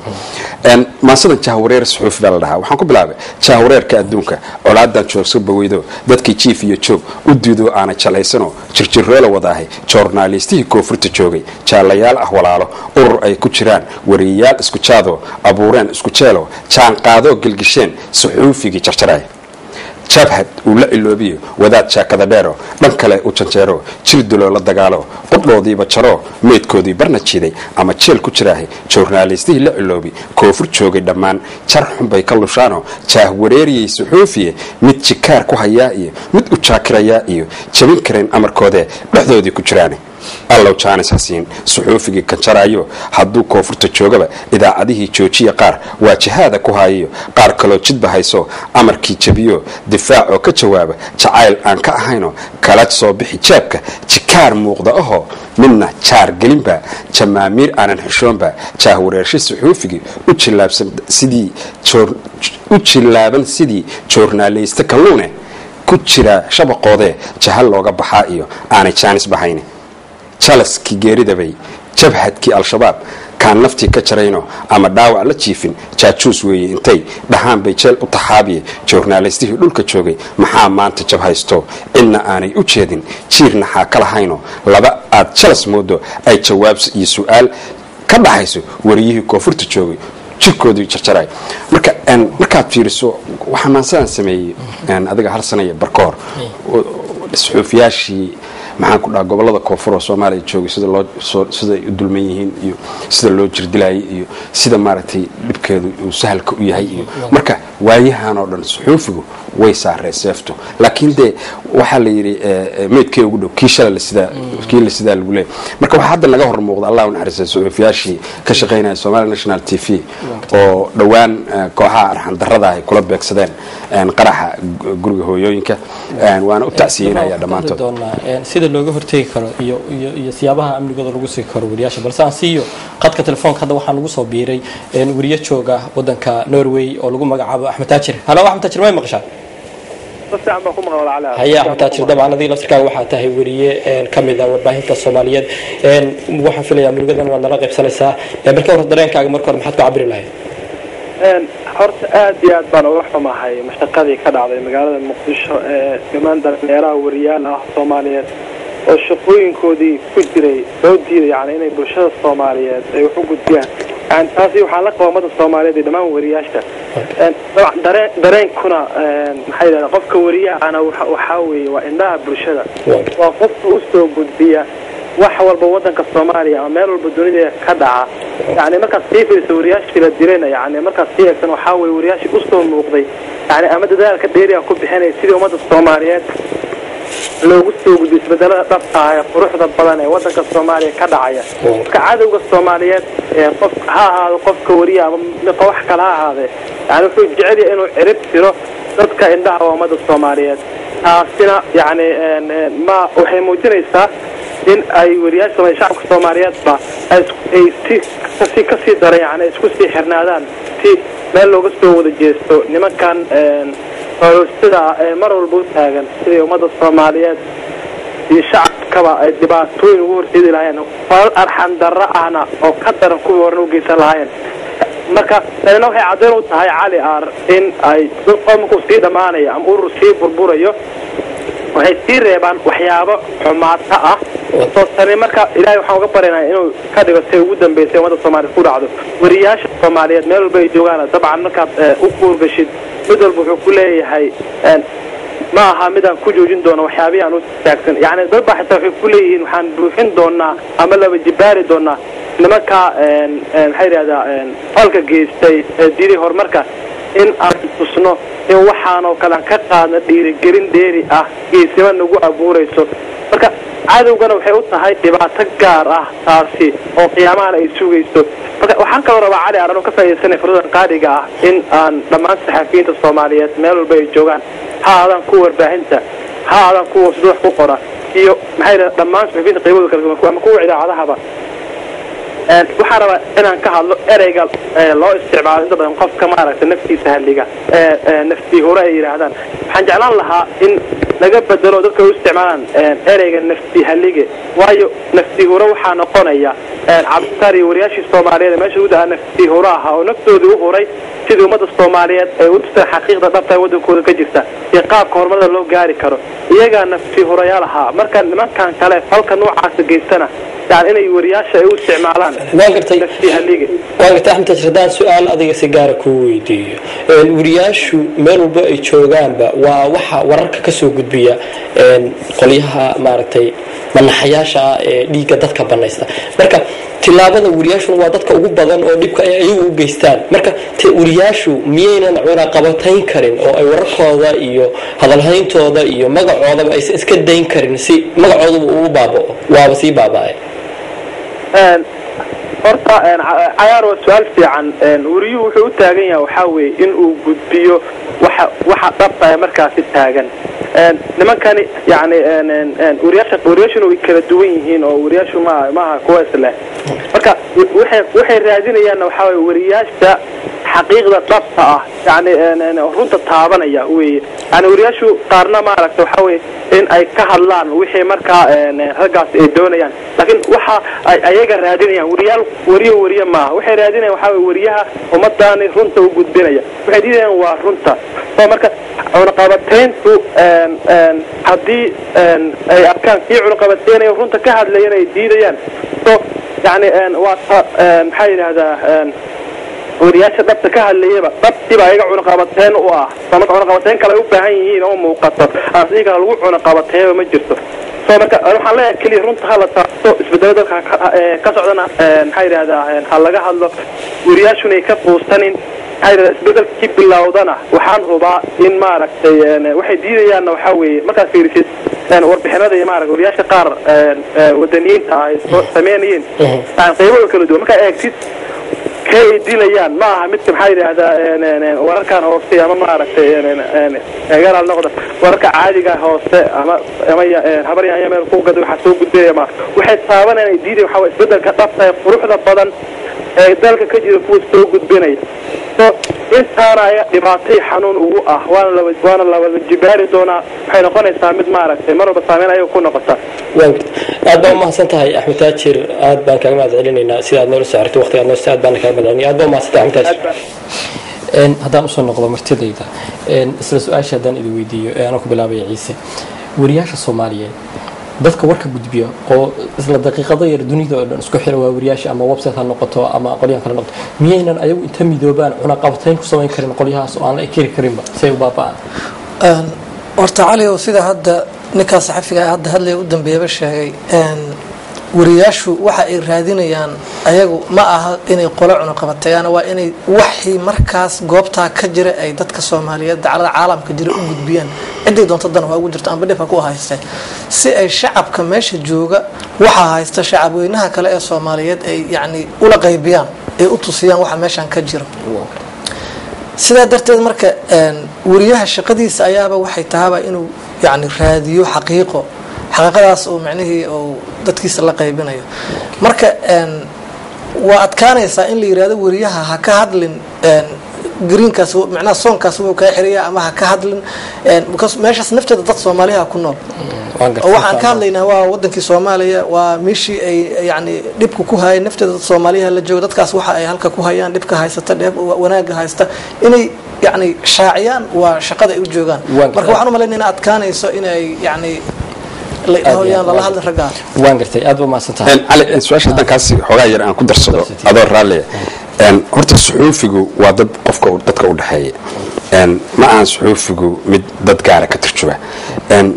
maansadan jaahwareer suxuufi baa la dhahaa waxaan ku bilaabay jaahwareerka adduunka colaadan joogso baweydo dadkii jiif iyo joog u diido aana jalaysanoo jirjiroola wadaahay joornaalistihii koonfurta joogay jaalayaal ah walaalo urur ay ku jiraan wariyayaal isku jaado abuureen isku jeelo jaanqaadoo gelgisheen suxuufigii jarjaray jabhad uu la iloobiyo wadaad jaakada dheero dhan kale u janjeero jirduloo la dagaalo qudhoodiiba jaro meydkoodii barna jiiday ama jeel ku jiraahay joornaalistihii la iloobi koonfur joogay dhammaan jar xunbay ka lushaano jaahwareeriyey suxuufiye mid jikaar ku hayaa iyo mid u jaakirayaa iyo jabin kareen amarkoodee dhexdoodii ku jiraan allow jaanis hasiin suxuufigii kanjaraayo hadduu koonfurta joogaba idaacadihii joojiya qaar waa jihaada ku haayayo qaar kaloo jidba hayso amarkii jabiyo difaacoo ka jawaaba jacayl aan ka ahayno kala soo bixi jaabka jikaar muuqda ahoo midna jaar gelinba jamaamiir aanan xishoonba jaahwareersha suxuufigii u jilaaban sidii joornaalaysta kalluune ku jira shabaqoodee jahal looga baxaa iyo aanay jaanis bahayn jalaskii geeridabay jabhadkii al-shabaab kaan naftii ka jarayno ama dhaawac la jiifin jaajuus weeye intay dhahaan bay jeel u taxaabiye joornaalistihii dhulka joogay maxaa maanta jab haysto cidna aanay u jeedin jiirna xaa ka lahayno laba aad jalas moodo ay jawaab iyo su-aal ka dhaxayso wariyihii koonfurta joogay jirkoodii jarjaray markaad fiiriso waxaa maansadaan sameeyey adiga hal sanaya barka hor suxuufiyaashii maxaan ku dhaha gobolada koonfur oo soomaaliya joogay sida ay u dulman yihiin iyo sida loo jirdilayay iyo sida maaragtay dhibkeedu uu sahalka u yahay iyo marka waayahan oo dhan suxuufigu way saareen seefto laakiin dee waxaa la yidhi meydkee ugu dhow kii shalay kii la sidaa lagu leeyahay marka waxaa hadda naga hor muuqda allah u naxariistay suxuufiyaashii ka shaqaynaya Somali National TV oo dhowaan kooxaha arxan darrada ay kula beegsadeen qaraxa guriga hooyooyinka waana u tacsiinaya dhamaantood sida looga hortagi karo iyo siyaabaha amnigooda lagu sii karo wariyaasha balse aan siiyo qadka telefoonka hadda waxaan ugu soo biiray wariye jooga wadanka Norway oo lagu magacaabo Axmed Taajir halo Axmed Taajir way maqashaa هيا أحمد تاجر طبعا هذه لفتك واحد هي ورية كمدة وباهي الصوماليات واحد في الأيام الجدًا وأنا راقب سلسة بركة ورد كأج مركز محط عبر الله حرت آديات بنا ورحمة معي مشتقدي كذا على مجال المقدس كمان درنيرة وريال الصوماليات والشقوين كودي كدري ودي يعني إني برشة الصوماليات وحقود فيها يعني تاسي وحلقة ومدى الصوماليات إذا ما ورياشته طبعا درين كنا حيدا قف كوريا أنا وحاوي وإنها برشة وقف أسلوب بدية وحول بوضن كالصوماليا وميرو البدونية كدعة يعني مركز سيفي سورياش في الديرين يعني مركز سيفي كانوا حاول ورياش أسلوب مقضي يعني أمد ذلك الديري أكون بحين يسيري ومدى الصوماليات لو قلتوا قد يسبدل ربطها وروح ضبطاني وضنك الصوماليا كدعية كعادوا الصوماليات قف هذا قف كوريا نقوح كلها هذا يعني في جعلي إنه عرب سيرو ضدك إندعوا ومدى الصوماليات سنة يعني ما وحي موجنيسا إن أي ورياش من شعب الصوماليات با أي كسي دري يعني إسكسي حرنادان تي مالو قصو ودا جيستو نما كان فلسطدا مروا البوتاغن سيدي ومدى الصوماليات شعب كبا دباتوين وور سيدي لاين فالأرحان درعانا أو قدر كوي ورنو جيسا لاين marka ayna waxay cadeen u tahay cali aar in ay qomku sii dhamaanay am urur sii burburayo waxay sii reebaan waxyaabo xumaata ah oo tani marka ilaahay waxa uga bareynaa inuu ka dhigo si ugu dambeysay wadada Soomaaliya ku dhacdo wariyaasha Soomaaliyeed meel walba ay joogaan dabcan marka u kuurgashid mid walba wuxuu ku leeyahay ma aha midaan ku joojin doono waxyaabihi aan u taagsan yani dad baa xitaa waxay ku leeyihiin waxaan buuxin doonaa ama laba jibaari doonaa nimanka maxay yidhahdaa falka geystay diiday horumarka in aan tusno in waxaanoo kale aan ka qaadna dhiirigelin dheeri ah geesima nagu abuurayso marka cadowgana waxay u tahay dhibaato gaar ah taasi oo qiyaamahan ay sugayso marka waxaan kaloo rabaa cali aran oo ka faa'iidaysanay fursadan qaaliga ah in aan dhammaan saxafiyiinta Soomaaliyeed meel walba ay joogaan ha aadan ku warbaahinta ha aadan ku wasduux ku qora iyo maxay dhammaan saxafiyiinta qaybada kala duwan ama kuwa idaacadahaba waxaan rabaa inaan ka hadlo ereyga loo isticmaalo inta badan qofka maaragtay naftiisa halliga naftii hore ay yiraahdaan waxaan jeclaan lahaa in laga bedelo dadka u isticmaalaan ereyga naftii hallige waayo naftii hore waxaa noqonaya cabdisari wariyaashii Soomaaliyeed meesha u daa naftii hore ah oo naftooda u horay sidii ummadda Soomaaliyeed ay u tusay xaqiiqda dhabta wadankooda ka jirta iyo qaabka horumarada loo gaari karo iyaga naftii horeyaal ahaa marka nimankan kale falka noocaas geystana يعني إني ورياشة أو استعمالان. واقرتي أحمد تجردان سؤال أذيك سجارة كويدي الورياش ملو بقى يشوجان بقى ووحى ورك كسو قد بيا قليها مارتي من حياشة ليك دتك بنيستا مركا tilaabada wariyaashu waa dadka ugu badan oo dhibka ay u geystaan marka wariyaashu miyaynan cunaqabatayn karin oo ay wararkooda iyo hadalhayntooda iyo magacooda ay iska dayn karin si magacoodu uu baabao waaba si baabay horta cayaar waa su'aal fiican wariyuhu wuxuu u taagan yahay waxa weeye in uu gudbiyo waxa dhabta markaas taagan nimankani yani wariyaashu way kala duwan yihiin oo wariyaashu ma kuwa isla marka waxay raadinayaan waxa weeye wariyaasha xaqiiqda dhabta ah yani runta taabanaya weeye yani wariyaashu qaarna ma aragto waxa weeye in ay ka hadlaan wixii marka ragaas ay doonayaan laakiin waxa ay ayaga raadinayaan wariyo ma waxay raadinayaan waxa weeye wariyaha ummadani runta u gudbinaya waxay diidayaan waa runta oo marka cunaqabatayntu haddii ay arkaan kii cunaqabataynayo runta ka hadlayaan ay diidayaan so yani waa maxay yidhahdaa wariyaasha dhabta ka hadlayaba dhabtiba ayaga cunaqabateyn u ah marka cunaqabateyn kale u baahan yihiin oo muuqato asiga lagu cunaqabateeyo ma jirto soo marka waxaan leeyahay kaliya runta hala taabto isbedelo dadka ka socdana maxay yidhahdaa ha laga hadlo wariyaashuna ay ka quusanin isbedelkii bilowdana waxaan hubaa in maaragtay waxay diidayaanna waxaa weeye markaad fiirisid warbixinada iyo maaragtay wariyaasha qaar wadaniyiinta ay sameynayeen qaybada kala duwan markaa eegtid kay dilayaan ma aha midka maxay yidhaahdaa wararkan hoose ama maaragtay garaal noqda wararka caadiga hoose ama habar iyo meel ku gad waxa soo gudbaya ma waxay taabanayaan diiday waxa isbedelka dhabta ee quruxda badan ee dalka ka jira kuwa soo gudbinaya so intaana ay dhibaatay xanuun ugu ah waana la jibaari doona waxay noqonaysaa mid maaragtay mar walba saameynaya ku noqota aad baan mahadsan tahay Axmed Taajir aad baan kaaga mahadcelinaynaa sida aad noo saartay waqtiga noo saad baan kaaga mahadcelinayaa aad baan mahadsan tahay Axmed Taajir haddaan usoo noqdo martidayda isla su-aasha haddaan idin weydiiyo anoo ku bilaabaya Ciise wariyaasha Soomaaliyeed dadka warka gudbiya oo isla daqiiqado yar dunida oo dhan isku xira waa wariyaasha ama website ha noqoto ama qolyaha kale noqoto miyaynan ayagu inta midoobaan cunaqabatayn ku samayn karin qolyahaas oo aan la ekiri karinba say u baaba'aan horta cali oo sida hadda ninka saxafiga hadda hadlay u dambeeyay sheegay wariyaashu waxa ay raadinayaan ayagu ma aha inay qolo cunaqabatayaan waa inay wixii markaas goobta ka jira ay dadka Soomaaliyeed dacalada caalamka jira u gudbiyaan cidii doonto dan waa ugu jirto aan badhefa ku haystay si ay shacabka meesha jooga waxa haysta shacab weynaha kale ee Soomaaliyeed ay yani ula qaybiyaan ay u tusiyaan waxa meeshan ka jira sida darteed marka wariyaha shaqadiisa ayaaba waxay tahay inuu yani raadiyo xaqiiqadaas oo macnaheedu oo dadkiisa la qaybinayo marka waa adkaanaysa in la yiraahdo wariyaha ha ka hadlin greenkaas macnaha soonkaas uu ka xiriya ama ha ka hadlin because meeshaas nafteeda dad Soomaaliya ku nool waxaan ka hadlaynaa waa wadankii Soomaaliya waa meeshii ay yani dhibku ku hayay nafteeda dad Soomaaliya la joogo dadkaas waxa ay halka ku hayaan dhibka haysata dheeb wanaaga haysta inay yani shaaciyaan waa shaqada ay u joogaan marka waxaan u maleynayaa adkaanayso inay yani la hadla ragaa waan gartay aad ma santahay ali su'aasha hadan kaasi xogaa yar aan ku darsado adoo raaliya horta suxuufigu waa dad qofka dadka u dhaxeeya ma aan suxuufigu mid dad gaara ka turjuba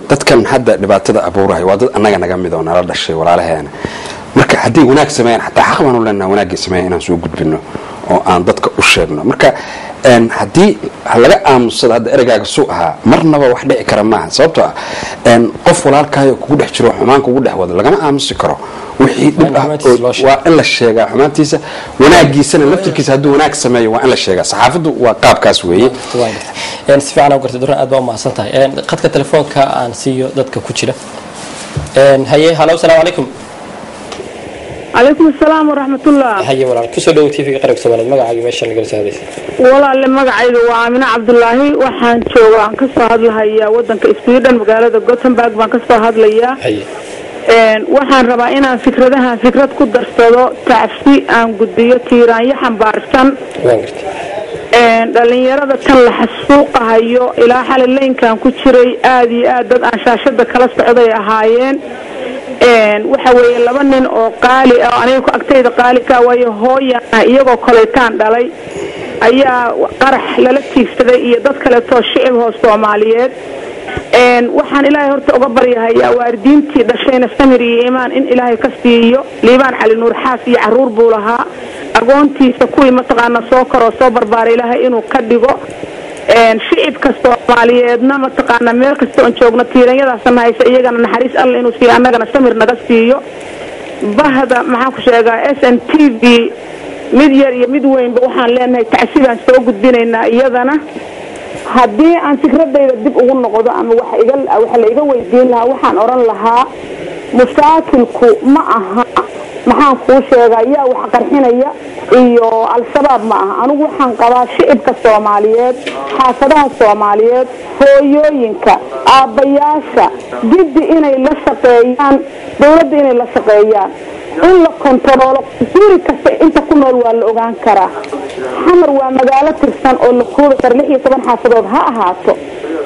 dadkan hadda dhibaatada abuurahay waa dad annaga naga mid oo nala dhashay walaalaheena marka haddii wanaag sameeyaan xataa xaq baan u leenahay wanaaggii sameeya inaan soo gudbino oo aan dadka u sheegno marka haddii laga aamusado hadda ereygaaga suu ahaa marnaba wax dhici kara maaha sababtoo ah qof walaalkaayo kugu dhex jiro xumaan kugu dhex wado lagama aamusi karo wixii dhib ah waa in la sheegaa xumaantiisa wanaagiisana laftirkiisa hadduu wanaag sameeyo waa in la sheegaa saxaafaddu waa qaabkaas weeye si fiican u gartay duran aad baa u mahadsan tahay qadka telefoonka aan siiyo dadka ku jira haye halo asalaamu calaykum عليكم السلام ورحمة الله. هيا ولا كسر دو تي في قريب سبنا المجا عجب ماشي نقول سادس. والله اللي مجا عيد وعامنا عبد الله وحن شو عن كسر هذا الهيا ودن كإسبيدن مقالة جوتنبرغ عن كسر هذا الهيا. هيا. وحن ربعنا فكرتها فكرة قدر صدق تعفي عن قدية تيران يحن بارسن. وانقرت. دلني يرى تطلع السوق هيو إلى حال اللين كان كشري آدي آدد عن شاشة كلاس بعضية هايين. waxa weeye laba nin oo qaali ah aniga ku agtayda qaali ka way hooyana iyagoo koleetaan dhalay ayaa qarax lala tiigsaday iyo dad kale oo shicib hoos Soomaaliyeed waxaan ilaahay horta uga baryahayaa waalidiintii dhashayna samir iyo iimaan in ilaahay ka siiyo liibaan cali nuur xaas iyo caruur buu lahaa agoontiisa kuwii mataqaana soo karo soo barbaaray ilaahay inuu ka dhigo shicib kasta Soomaaliyeedna mataqaana meel kasta oo joogna tiiranyadaasna haysa iyagana naxariis alle inuu siiyo annagana samir naga siiyo bahda maxaan ku sheegaa SNTV mid yar iyo mid weynba waxaan leenahay tacsiibaan soo gudbinaynaa iyadana haddii aan fikradayda dib ugu noqdo ama waxa la iga weydiin lahaa waxaan oran lahaa mushakilku ma aha maxaan kuu sheegaa yaa wax qarxinaya iyo al-shabaab ma aha anigu waxaan qabaa shicibka Soomaaliyeed xaafadaha Soomaaliyeed hooyooyinka aabayaasha giddi inay la shaqeeyaan dawladda inay la shaqeeyaan in la kontrolo guri kasta inta ku nool waa la ogaan karaa xamar waa magaalo tirsan oo la koobi karo 16 xaafadood ha ahaato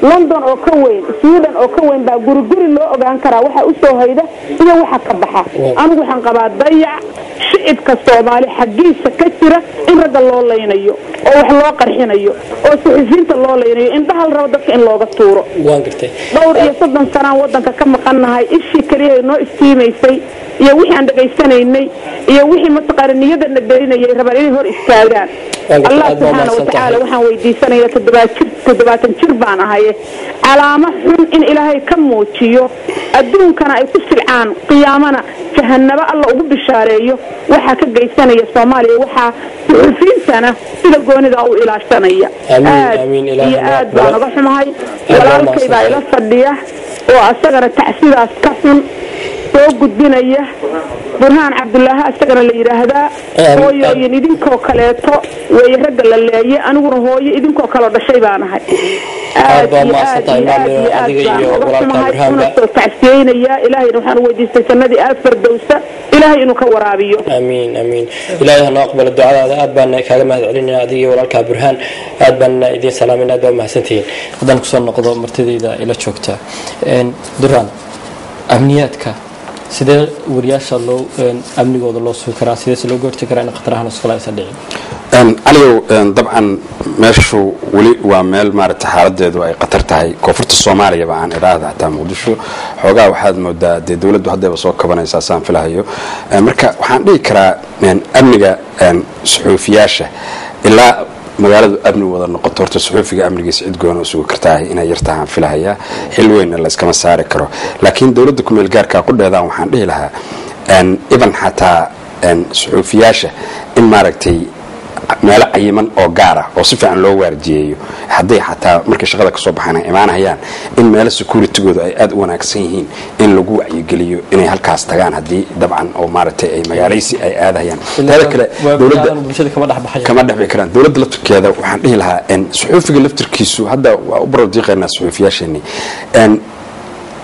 London oo ka weyn Sweden oo ka weyn baa guri loo ogaan karaa waxa u soo hayda iyo waxa ka baxa anigu waxaan qabaa dayac shicibka Soomaali xaqiisa ka jira in ragga loo leynayo oo wax loo qarxinayo oo suxufiyiinta loo leynayo in dhahal rabo dadka in looga tuuro waan gartay dhowr iyo 30 sano wadanka ka maqannahay ishii kaliya noo istiimaysay iyo wixii aan dhageysanaynay iyo wixii mataqaaniyada nabeerinayay rabaan inay hor istaagaan Allah subhanahu wa ta'ala waxaan weydiisanayaa 7 jir baan ahay calaamad xun in ilaahay ka muujiyo adduunkana ay ku silcaan qiyaamana jahannaba Allah ugu bishaareeyo waxa ka geysanaya Soomaaliya waxa suxufiyiintana sida goonida u ilaashanaya amiin ilaahay aad baan uga xumahay walaalkay baa ila fadhiya oo asagana tacsidaas ka xun soo gudbinaya burhaan cabdullaahi asagana la yiraahdaa hooyooyin idinkoo kaleeto way ragga la leeyay aniguna hooyo idinkoo kale dhashay baan ahay aad iyo adiga iyo walaalka burhaan baa tacsiyeynaya ilaahay waxaan weydiistay jannadii Firdawsa ilaahay inuu ka waraabiyo amiin ilaahay ha aqbal ducadaada aad baan kaaga mahadcelinayaa adiga iyo walaalka burhaan aad baan idin salaaminaa aad baa mahadsantihiin haddaan kusoo noqdo martidayda ila joogta duraan amniyaadka sidee wariyaasha loo amnigooda loo soo karaa sidee loo goorti karaa in khataraha iskala aysan dhicin aliyo dabcan meeshu wali waa meel maarta xaaladeedu ay qatar tahay koonfurta Soomaaliya baan iraada hataa Muqdisho xogaa waxaad moodaa dawladdu hadda soo kabanaysaa saan filahayo marka waxaan dhihi karaa amniga suxufiyaasha ilaa magaaladu amni wada noqoto horta suxufiga amnigiisa cid goon oo sugu kartaa inay yartaan filahaya xil weyn la iskama saari karo laakiin dawladda ku meel gaarka ku dheedaan waxaan dhihi lahaa iban xataa suxufiyaasha in maaragtay meel cayiman oo gaar ah oo si fiican loo waardiyeeyo haddii xataa markay shaqada ka soo baxaan imaanayaan in meel security-gooda ay aad u wanaagsan yihiin in lagu wacyigeliyo inay halkaas tagaan haddii dabcan oo maaragtay ay magaalaysi ay aadayaan taada kale dawladda bulshada kama dhaxbaxay kama dhaxbi karaan dawladda laftirkeeda waxaan dhihi lahaa suxufiga laftirkiisu hadda waa u barodiiqaynaa suxufiyaashani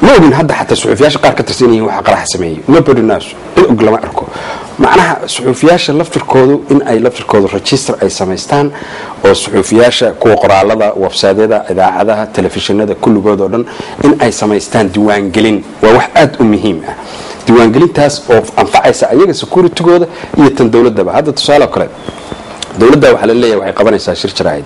ما أؤمن هذا حتى صحفياش قار كترسيني وحقرح سمي ما بدو الناس أقول ما أركو معناها صحفياش لفتر كودو إن أي لفتر كودو رجستر أي سميستان أو صحفياش كو قرا لذا وفسادة إذا عذا تلفزيون هذا كله جودو إن أي سميستان ديوان جلين وواحد مهمة ديوان جلين تاس أو أنفع سعيك سكوري تجود يتندول الدبا هذا تصالح كله dawladda waxa la leeyahay waxay qabanaysaa shir jaraa'id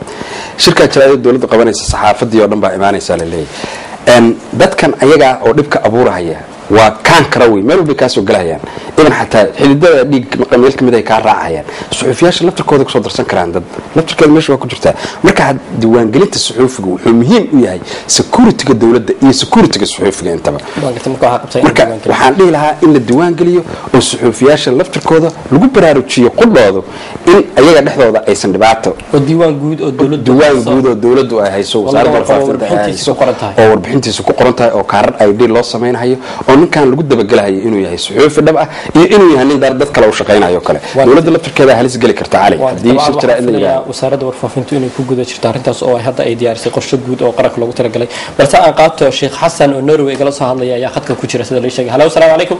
shirka jaraa'id dawladda qabanaysa saxaafadii oo dhan baa imaanaysa la leeyahay dadkan ayaga oo dhibka abuurahaya waa kaan kara way meel walba ka soo galayaan idan xataa xididada dhiig meel kamid ay ka raacayaan suxufiyaasha laftirkooda ku soo darsan karaan dad laftirkeeda meesha waa ku jirtaa marka diiwaan gelinta suxufiga wuxuu muhiim u yahay security-ga dawladda iyo security-ga suxufiga intaba marka waxaan dhihi lahaa in la diiwaan geliyo oo suxufiyaasha laftirkooda lagu baraarujiyo qudhooda in ayaga dhexdooda aysan dhibaato oo diiwaan guud oo dawladdu ay hayso wasaaradda warfaafinta ay hayso oo warbixintiisa ku qoran tahay oo kaarar ID loo sameeynayo ninkan lagu dabagalayo inuu yahay suxuufi dhab ah iyo inuu yahay nin dad kale oo shaqeynayo kale dawladda laftirkeeda halis gali karta cali hadii shir jaraa'id la yiraahdo wasaaradda warfaafintu inay ku guda jirto arintaas oo ay hadda ay diyaarisay qorshe guud oo qaranka loogu talagalay balse aan qaato Sheekh Xasan oo Norway igala soo hadlaya ayaa khadka ku jira sida la sheegay hello assalamu alaykum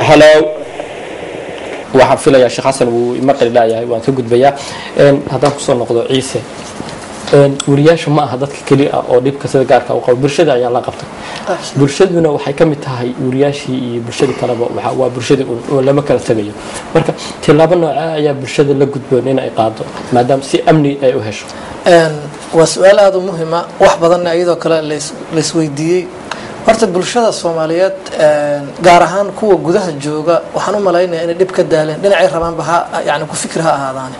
hello waxaan filayaa Sheekh Xasan uu maqli laayahay waan ka gudbayaa haddaan ku soo noqdo Ciise wariyaashu ma aha dadka kaliya oo dhibka sida gaarka u qabo bulshada ayaa la qabtay bulshaduna waxay ka mid tahay wariyaashii iyo bulshada kaleba waa bulshada oo lama kala tagayo marka tilaabo nooc ayaa bulshada la gudboon in ay qaado maadaama si amni ay u hesho waa su'aal aad u muhiim ah wax badan iyadoo kale la isweydiiyay horta bulshada Soomaaliyeed gaar ahaan kuwa gudaha jooga waxaan u maleynayaa in dib ka daaleen dhinacay rabaan baha yaani ku fikir ha ahaadaan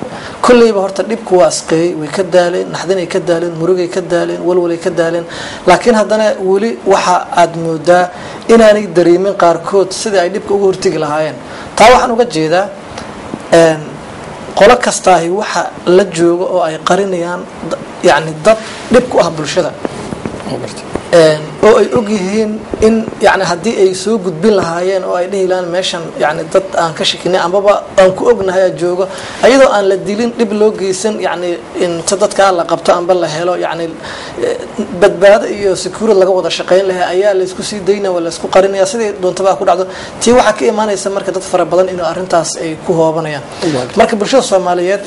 kulliba horta dibku waa asqay way ka daaleen naxdinay ka daaleen murugay ka daaleen walwalay ka daaleen laakiin haddana wali waxa aad moodaa inaanay dareemin qaarkood sida ay dibka ugu hortigi lahaayeen taa waxaan uga jeedaa qolo kasta waxa la joogo oo ay qarinayaan yaani dad dibku ah bulshada oo ay ogyihiin in yaani hadii ay soo gudbin lahaayeen oo ay dhihilaan meeshan yaani dad aan ka shakinay amaba aan ku ognahay joogo ayadoo aan la dilin dib loo geysan yaani in dadka la qabto amba la helo yaani badbaado iyo security laga wada shaqeyn lahaa ayaa la isku sii deynaa wala isku qarinaya sidii doontaba ku dhacdo tii waxa ka iimaanaysa marka dad fara badan in arintaas ay ku hoobanayaan marka bulshada Soomaaliyeed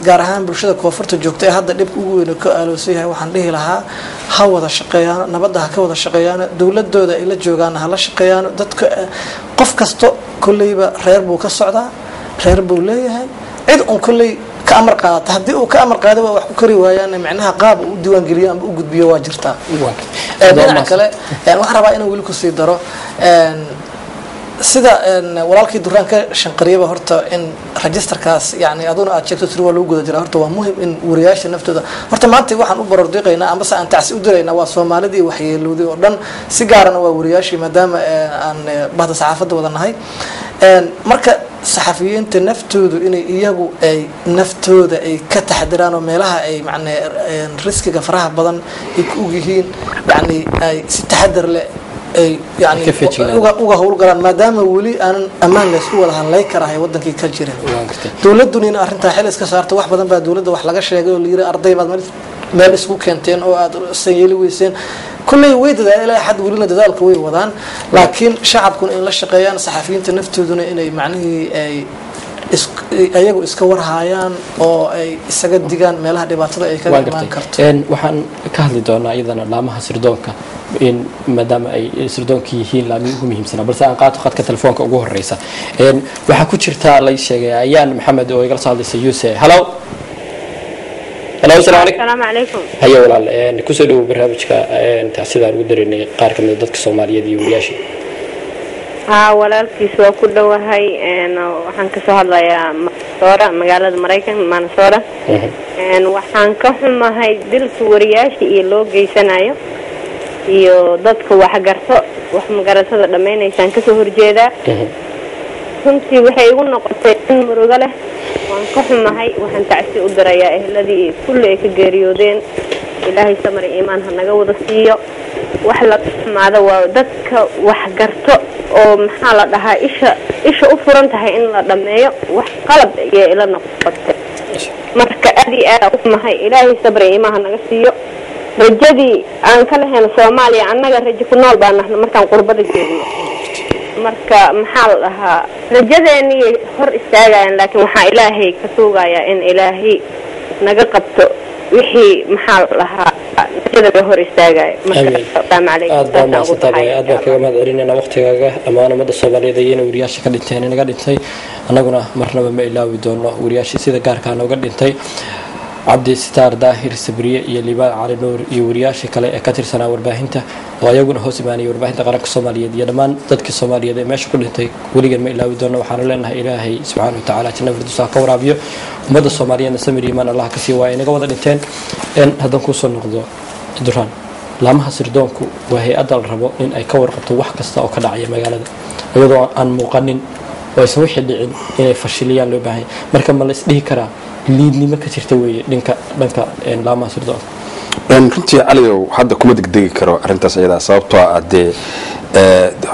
gaar ahaan bulshada koonfurta joogtay hadda dib ugu weyn ka aaloosayahay waxaan dhihi lahaa ha wada shaqeeyaan nabadda ka wada shaqeeyaan dawladooda ay la joogaan hala shaqeeyaan dadka qof kasto kulliba reer buu ka socdaa reer buu leeyahay cid on kulli ka amar qaata hadii uu ka amar qaado wax ku kari waayaan macnaha qaab uu diiwaan geliyo ama u gudbiyo waa jirtaa dhinaca kale waxaan rabaa inaan wili ku sii daro sida walaalkii duraan ka shanqariyaba horta in registerkaas yaani aduna aad sheegto sir waa loo guda jira horta waa muhiim in wariyaasha naftooda horta maanta waxaan u barordiqaynaa ama aan tacsi u direynaa waa Soomaalidii waxyeelowday oo dhan si gaarana waa wariyaashii maadaama aan bahda saxaafadda wadanahay marka saxafiyiinta naftoodu inay iyagu ay naftooda ay ka taxadiraan oo meelaha ay macnaa riskiga faraha badan ay ku yihiin yaani ay si taxadar leh يعني uga howl galaan maadaama wali aan amaan la isku wada hadlay karahay wadankii ka jiray dawladdu in arinta xil iska saarto wax badan baa dawladda wax laga sheegay oo liira arday baad meel isku keenteen oo aad sayeli weyseen kulli way dadaalay xad walina dadaalka way wadaan laakiin shacabku in la shaqeeyaan saxafiyiinta naftooduna inay macnaheedu ay ayagu iska warhaayaan oo ay isaga digaan meelaha dhibaatada ay kaga iman karto waxaan ka hadli doonaa iyadana laamaha sirdoonka in maadaama ay sirdoonka yihiin laamihi ugu muhiimsanaa balse aan qaato khadka telefoonka ugu horeysa waxaa ku jirta la sheegay ayaan maxamed oo igala soo hadlaysa Yuse hello السلام عليكم هيا walaal ku soo dhaw barnaamijka taasida ugu dareynay qaar kamid dadka Soomaaliyeed iyo wariyaasha walaalkiis waa ku dhawahay waxaan ka soo hadlayaa Minnesota magaalada Mareykan Minnesota waxaan ka xumahay dilka wariyaasha iyo loo geysanayo iyo dadka wax garto wax magaratada dhameynaysan ka soo horjeeda runtii waxay igu noqotay in murugo leh waan ka xumahay waxaan tacsi u dirayaa ehladii kulli ay ka geeriyoodeen ilaahay samir iimaan ha naga wada siiyo wax la xumaada waa dadka wax garto oo maxaa la dhahaa isha u furan tahay in la dhameeyo wax qalab iyo ila noqotay marka aad u xumahay ilaahay samir iimaan ha naga siiyo rajadii aan ka lahayn Soomaaliya annaga rajo ku nool baan nahay markaan qurbada joogno marka maxaa la dhahaa rajadeeni hor istaagayaan laakiin waxa ilaahay ka suugayaa in ilaahay naga qabto wixii maxaa la dhahaa sida loo hor istaagayo aad baa mahadsantahay aad baan kaga mahad celinayna waqtigaaga dhammaan ummadda Soomaaliyeed ayayna wariyaasha ka dhinteen inaga dhintay annaguna marnaba ma ilaawi doono wariyaasha sida gaarka nooga dhintay cabdi sitaar daahir sabriye iyo liibaan cali nuur iyo wariyaasha kale ee ka tirsanaa warbaahinta oo ayaguna hoos imaanay warbaahinta qaranka Soomaaliyeed iyo dhammaan dadkii Soomaaliyeed ee meesha ku dhintay weligan ma ilaawi doono waxaan leenahay ilaahay subxaanahu wa ta'aala jannada firdawsa ka waraabiyo ummadda Soomaaliyeed samir iimaan Allah ka sii waa inaga wada dhinteen hadan ku soo noqdo duraan laamaha sirdoonku waa hay'ad la rabo in ay ka warqabto wax kasta oo ka dhacaya magaalada iyadoo aan muuqanin oo aysan wixii dhicin inay fashiliyaan loo baahan marka ma la isdhihi karaa liidnimo ka jirta weeye dhanka laamaha sirdoonka runtii caliyow hadda kuma degdegi karo arrintaas iyada sababtoo ah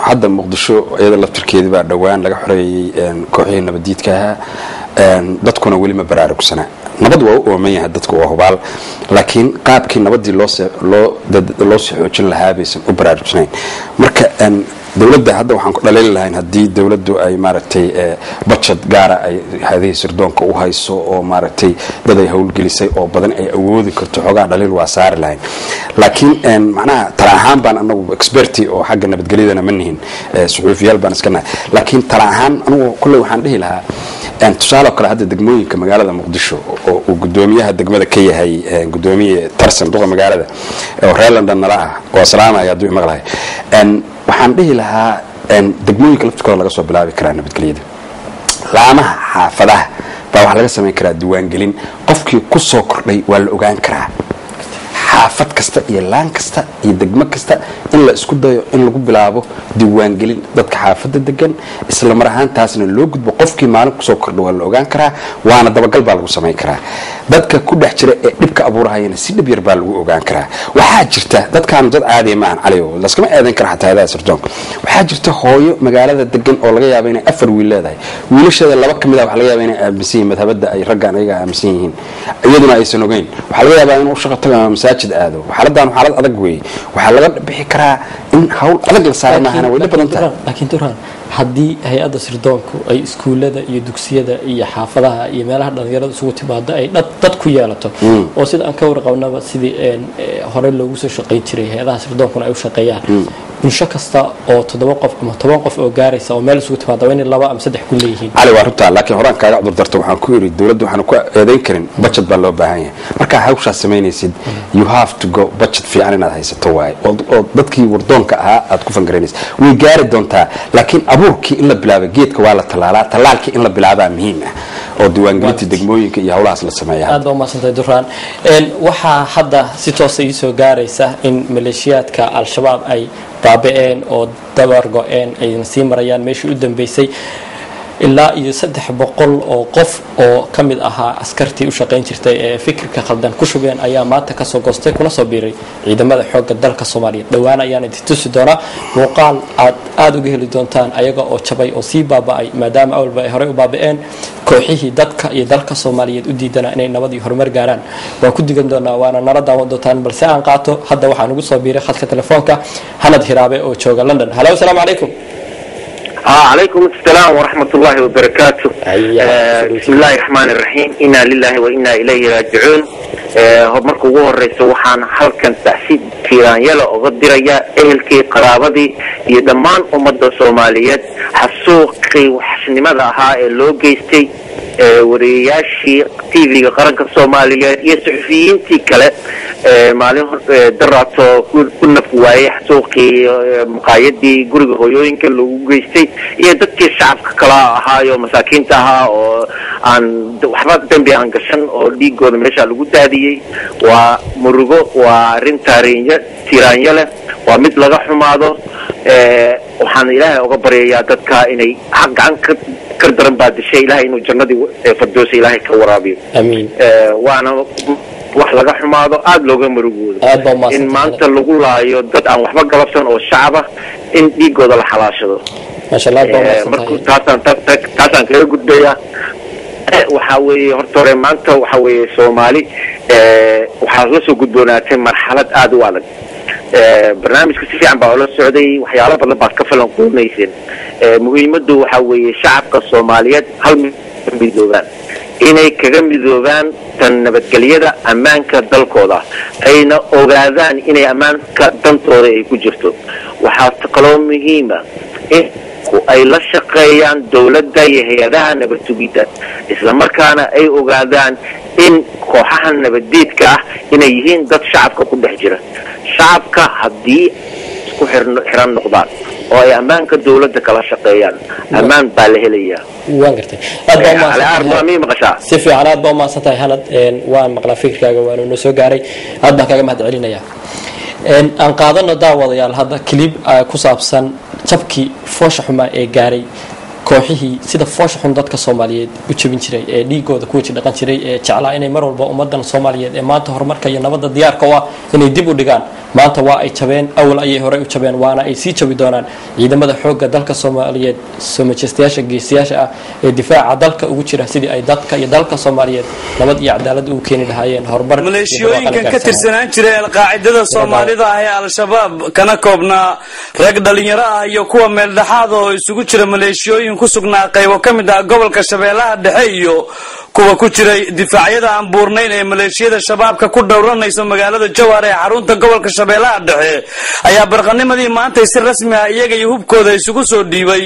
hadda muqdisho iyada laftirkeedii baa dhawaan laga xoreeyay kooxihii nabadiidka ahaa dadkuna weli ma baraarugsana nabad waa u ooman yahay dadku waa hubaal laakiin qaabkii nabadii loo sii xoojin lahaa baysan u baraarugsanayn marka dawladda hadda waxaan ku dhaleyn lahayn haddii dawladdu ay maaragtay budget gaara ay hay'adaha sirdoonka u hayso oo maaragtay dad ay howlgelisay oo badan ay awoodi karto xogaa dhaliil waa saari lahayn laakiin macnaha tala ahaan baan anagu experti oo xagga nabadgelyadana ma nihin suxuufiyaal baan iska nahay laakiin tala ahaan anigu kulley waxaan dhihi lahaa tusaale kale hadda degmooyinka magaalada muqdisho oo uu gudoomiyaha degmada ka yahay gudoomiye tarsan duqa magaalada oo reer London nala ah oo salaamaya hadduu maqlahay waxaan dhihi lahaa degmooyinka laftirkooda laga soo bilaabi karaa nabadgelyada laamaha xaafadaha baa wax laga samayn karaa diiwaangelin qofkii ku soo kordhay waa la ogaan karaa xaafad kasta iyo laan kasta iyo degmo kasta in la isku dayo in lagu bilaabo diiwaangelin dadka xaafadda degan isla mar ahaantaasna loo gudbo qofkii maalin kusoo kordhay waa la ogaan karaa waana dabagal baa lagu samayn karaa dadka ku dhex jira ee dhibka abuurahayana si dhib yar baa lagu ogaan karaa waxaa jirta dadkaan dad caadi ma aan caliyo laskama aadan kara xataa hay'adaha sirdoonka waxaa jirta hooyo magaalada degan oo laga yaabo inay 4 wiil leedahay wiilasheeda laba kamid ah waxa laga yaabaa inay aaminsan yihiin madhabada ay raggaan ayaga aaminsan yihiin iyaduna aysan ogeyn waxa laga yaabaa inuu shaqo tago masaajid aado xaaladdan xaalad adag weey waxa laga bixi karaa in hawl adag la saaro maahana way badan tahay laakiin duraan haddii hay'adda sirdoonku ay iskuulada iyo dugsiyada iyo xaafadaha iyo meelaha dhalinyarada isugu timaado ay dad ku yeelato oo sida aan ka warqabnaba sidii hore loogu soo shaqayn jiray hay'adaha sirdoonkuna ay u shaqeeyaan bulsho kasta oo 7 qof ama 10 qof oo gaaraysa oo meel isugu timaado waa in 2 ama 3 ku leeyihiin cali waa runtaa laakiin horaan kaaga cudur darto waxaan ku yiri dawladdu waxaan ku eedayn karin budget baa loo baahan yahay marka hawsha sameynaysid you have to go budget fiican inaad haysato waay oo dadkii wardoonka ahaa aad ku fangareynaysid way gaari doontaa laakiin abuurkii in la bilaabo geedka waa la talaalkii in la bilaabaa muhiim ah oo diiwaangelinta degmooyinka iyo hawlahaas la sameeyaa aad baa maasantay duraan waxaa hadda si toos ah soo gaaraysa in maleeshiyaadka al-shabaab ay baaba'een oo dabar go'een ay sii marayaan meeshii u dambeysay ilaa iyo 300 oo qof oo kamid ahaa askartii u shaqeyn jirtay ee fikirka khaldan ku shubeen ayaa maanta ka soo goostay kuna soo biiray ciidamada xoogga dalka Soomaaliya dhawaan ayaan idin tusi doonaa muuqaal aad uga heli doontaan ayaga oo jabay oo sii baaba'ay maadaama awalba ay hore u baaba'een kooxihii dadka iyo dalka Soomaaliyeed u diidana inay nabad iyo horumar gaaraan waan ku digan doonaa waana nala daawan doontaan balse aan qaato hadda waxaan ugu soo biiray khadka telefoonka Hanad Hiraabe oo jooga London hello assalaamu calaykum عليكم السلام ورحمة الله وبركاته بسم الله الرحمن الرحيم إنا لله وإنا إليه راجعون مركو وهو الرئيس وحان حلقا تحسيد كيران يلا أغدريا إهلكي قرابدي يدمان أمد الصوماليات حسوقي وحسن ماذا ها اللوغيستي ورياشي تيفي قرنك الصوماليات يسعفيين تيكالة مالين دراتو كنا فواي حسوقي مقايدي قرق غيوين كاللوغيستي يدكي الشعب كلا هايو مساكين تاها وعن وحبات دنبي عنقشن وديقو دمشا لغودا دي ومرغو ورين تيرانيا ومثل غحمادو waxaan ilaahay uga baryayaa dadka inay xaq gacan ka daran baadishay ilaahay inuu jannadii fardoosa ilaahay ka waraabiyo amiin waana wax laga xumaado aad looga marugoodo in maanta lagu laayo dad aan waxba galabsan oo shacaba in dhiigooda la xalaashado masha Allah markuu taasaan kaga gudbayaa waxa weeye horta hore maanta waxa weeye Soomaali waxaa la soo gudboonaatay marxalad aad u adag barnaamijka si fiican baa la socday waxyaalo badan baa ka falan qoonaysan muhiimadu waxa weeye shacabka Soomaaliyeed hal midooban inay kaga midoobaan tan nabadgelyada ammaanka dalkooda ayna ogaadaan inay ammaanka dantooda ay ku jirto. waxaa kaloo muhiima in ay la shaqeeyaan dawladda iyo hay-adaha nabad sugidda isla markaana ay ogaadaan in kooxaha nabaddiidka ah inay yihiin dad shacabka ku dhex jira. shacabka haddii isku xiran noqdaan oo ay ammaanka dawladda kala shaqeeyaan ammaan baa la helayaa. waan gartay si fiican aad baa umahadsantahay hanad waan maqlaa fikirkaaga waanu noo soo gaaray aad baan kaaga mahad celinaya. aan qaadano daawadayaal hadda clip ku saabsan jabkii foosha xumaa ee gaaray kooxihii sida foosha xun dadka Soomaaliyeed u jabin jiray ee dhiigooda ku wajin dhaqan jiray ee jeclaa inay mar walba ummadan Soomaaliyeed ee maanta horumarka iyo nabadda diyaarka ah inay dib u dhigaan maanta waa ay jabeen awal ayay hore u jabeen waana ay sii jabi doonaan ciidamada xoogga dalka Soomaaliyeed Soomaaliyeed geesiyaasha ah ee difaaca dalka ugu jira sidii ay dadka iyo dalka Soomaaliyeed nabad iyo cadaalad u keeni lahaayeen horumar. maleeshiyooyinkan ka tirsanaan jiray al-qaacidada Soomaalida ah ee al-shabaab kana koobna rag dhalinyaro ah iyo kuwa meel dhaxaad oo isugu jira maleeshiyooyin ku sugnaa qaybo kamid ah gobolka Shabeellaha Dhexe iyo kuwa ku jiray difaacyada aan buurnayn ee maleeshiyada shabaabka ku dhowranayso magaalada Jowhar ee xarunta gobolka Shabeellaha Dhexe ayaa barqanimadii maanta si rasmi ah iyaga iyo hubkooda isugu soo dhiibay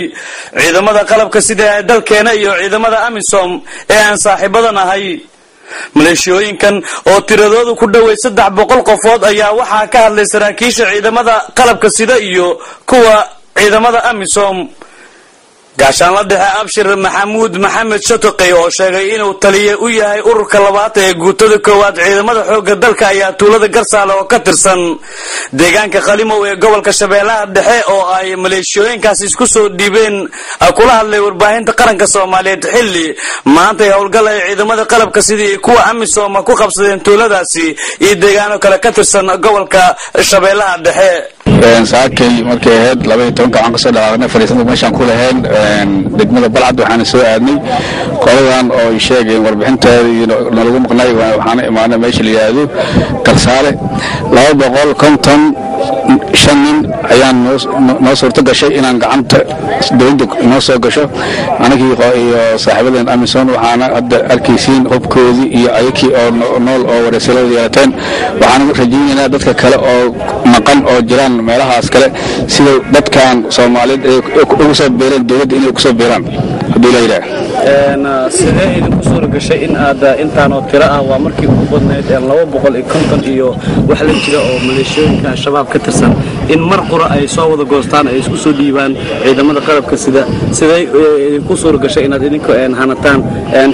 ciidamada qalabka sida ay dalkeena iyo ciidamada AMISOM ee aan saaxiibada nahay. maleeshiyooyinkan oo tiradoodu ku dhaweey 300 qofood ayaa waxaa ka hadlay saraakiisha ciidamada qalabka sida iyo kuwa ciidamada AMISOM. gaashaan la dhexe Abshir Maxamuud Maxamed Shatoqay oo sheegay inuu taliye u yahay ururka 2 ee guutada koowaad ciidamada xoogga dalka ayaa tuulada Garsaale oo ka tirsan deegaanka Qalimow ee gobolka Shabeellaha Dhexe oo ay maleeshiyooyinkaas isku soo dhiibeen kula hadlay warbaahinta qaranka Soomaaliyeed xilli maanta ay howlgal ay ciidamada qalabka sidii kuwa AMISOM ku qabsadeen tuuladaasi iyo deegaano kale ka tirsan gobolka Shabeellaha Dhexe. saakay markay ahayd 12 aan ka soo dhawaaqnay fariisada meeshaan ku lahayn degmada Balcad waxaan soo aadnay qoladan oo ay sheegeen warbixinteeda iyo lagu maqnay waxaan imaanay meesha la yiraahdo Garsaale 250 nin ayaan noo suurto gashay inaan gacanta dawladda noo soo gasho anagii iyo saaxiibadeen AMISOM waxaana hadda arkaysiin hubkoodii iyo ayakii oo nool oo wareysay yeelateen waxaan rajaynaynaa dadka kale oo maqan oo jiraan meelahaas kale sida dadkan Soomaaliyeed ee ugu soo beeran dawladda inay ku soo beeran hadii la yiraahdo sidee idinku soo gashay in aad intaan oo tiro ah waa markii ugu badnayd 250 iyo wax la jira oo maleeshiyooyinka shabaab ka tirsan in mar qura ay soo wada goostaan ay isku soo dhiibaan ciidamada qalabka sida sidee idinku soo gashay inaad idinku hanataan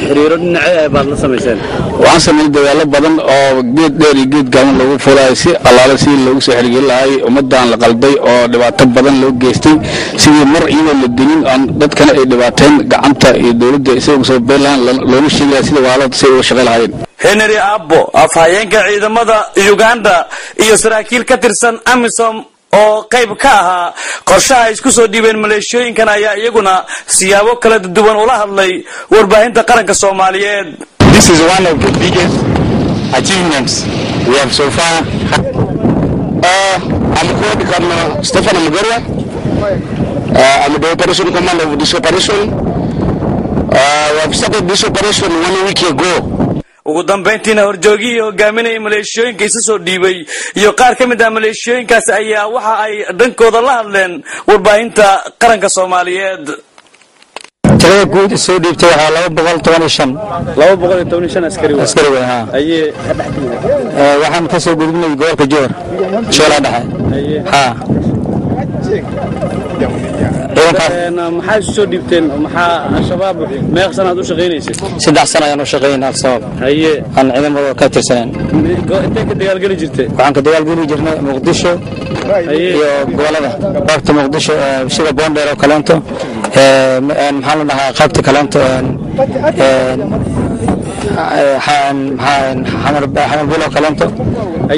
xiriiro dhinacyo ay baad la sameeyeen. waxaan sameeyay dadaalo badan oo geed dheer iyo geed gaaban lagu fulay si allaala si loogu soo xirigelin lahay ummadan la qalday oo dhibaato badan loo geystay sidii mar iyadoo la dilin aan dadkana ay dhibaateen gacanta iyo dawladda isagu soo beelaan loona sheegay sida waalad si uu shaqo lahayn. Henry Abbo afhayeenka ciidamada Uganda iyo saraakiil ka tirsan AMISOM oo qayb ka ahaa qorshaha isku soo dhiibeen maleeshiyooyinkan ayaa iyaguna siyaabo kala duwan ula hadlay warbaahinta qaranka Soomaaliyeed. This is one of the biggest achievements we have so far. I'm called Stephen Mugaria. I'm the operation commander of this operation. We have started this operation 1 week ago. ugu dambeyntiina horjoogii hogaaminaya maleeshiyooyinka isa soo dhiibay iyo qaar ka mid ah maleeshiyooyinkaas ayaa waxa ay dhankooda la hadleen warbaahinta qaranka Soomaaliyeed. tirada guud soo dhiibtay waxa 215 askari ayay waxaan ka soo gudbinay gobolka Jowhar Shabeellaha Dhexe maxay soo dhiibteen maxaa shabaab meeq sanaad u shaqeynaysid 3 sano ayaan u shaqeynaa sabab haye aan ciidamada ka tirsan intee ka dagaalgali jirtay waxaan ka dagaalgali jirnay Muqdisho iyo gobolada qaybta Muqdisho sida Boondheer oo kaleento maxaa la dhahaa qaybta kaleento xamar bulo kaleento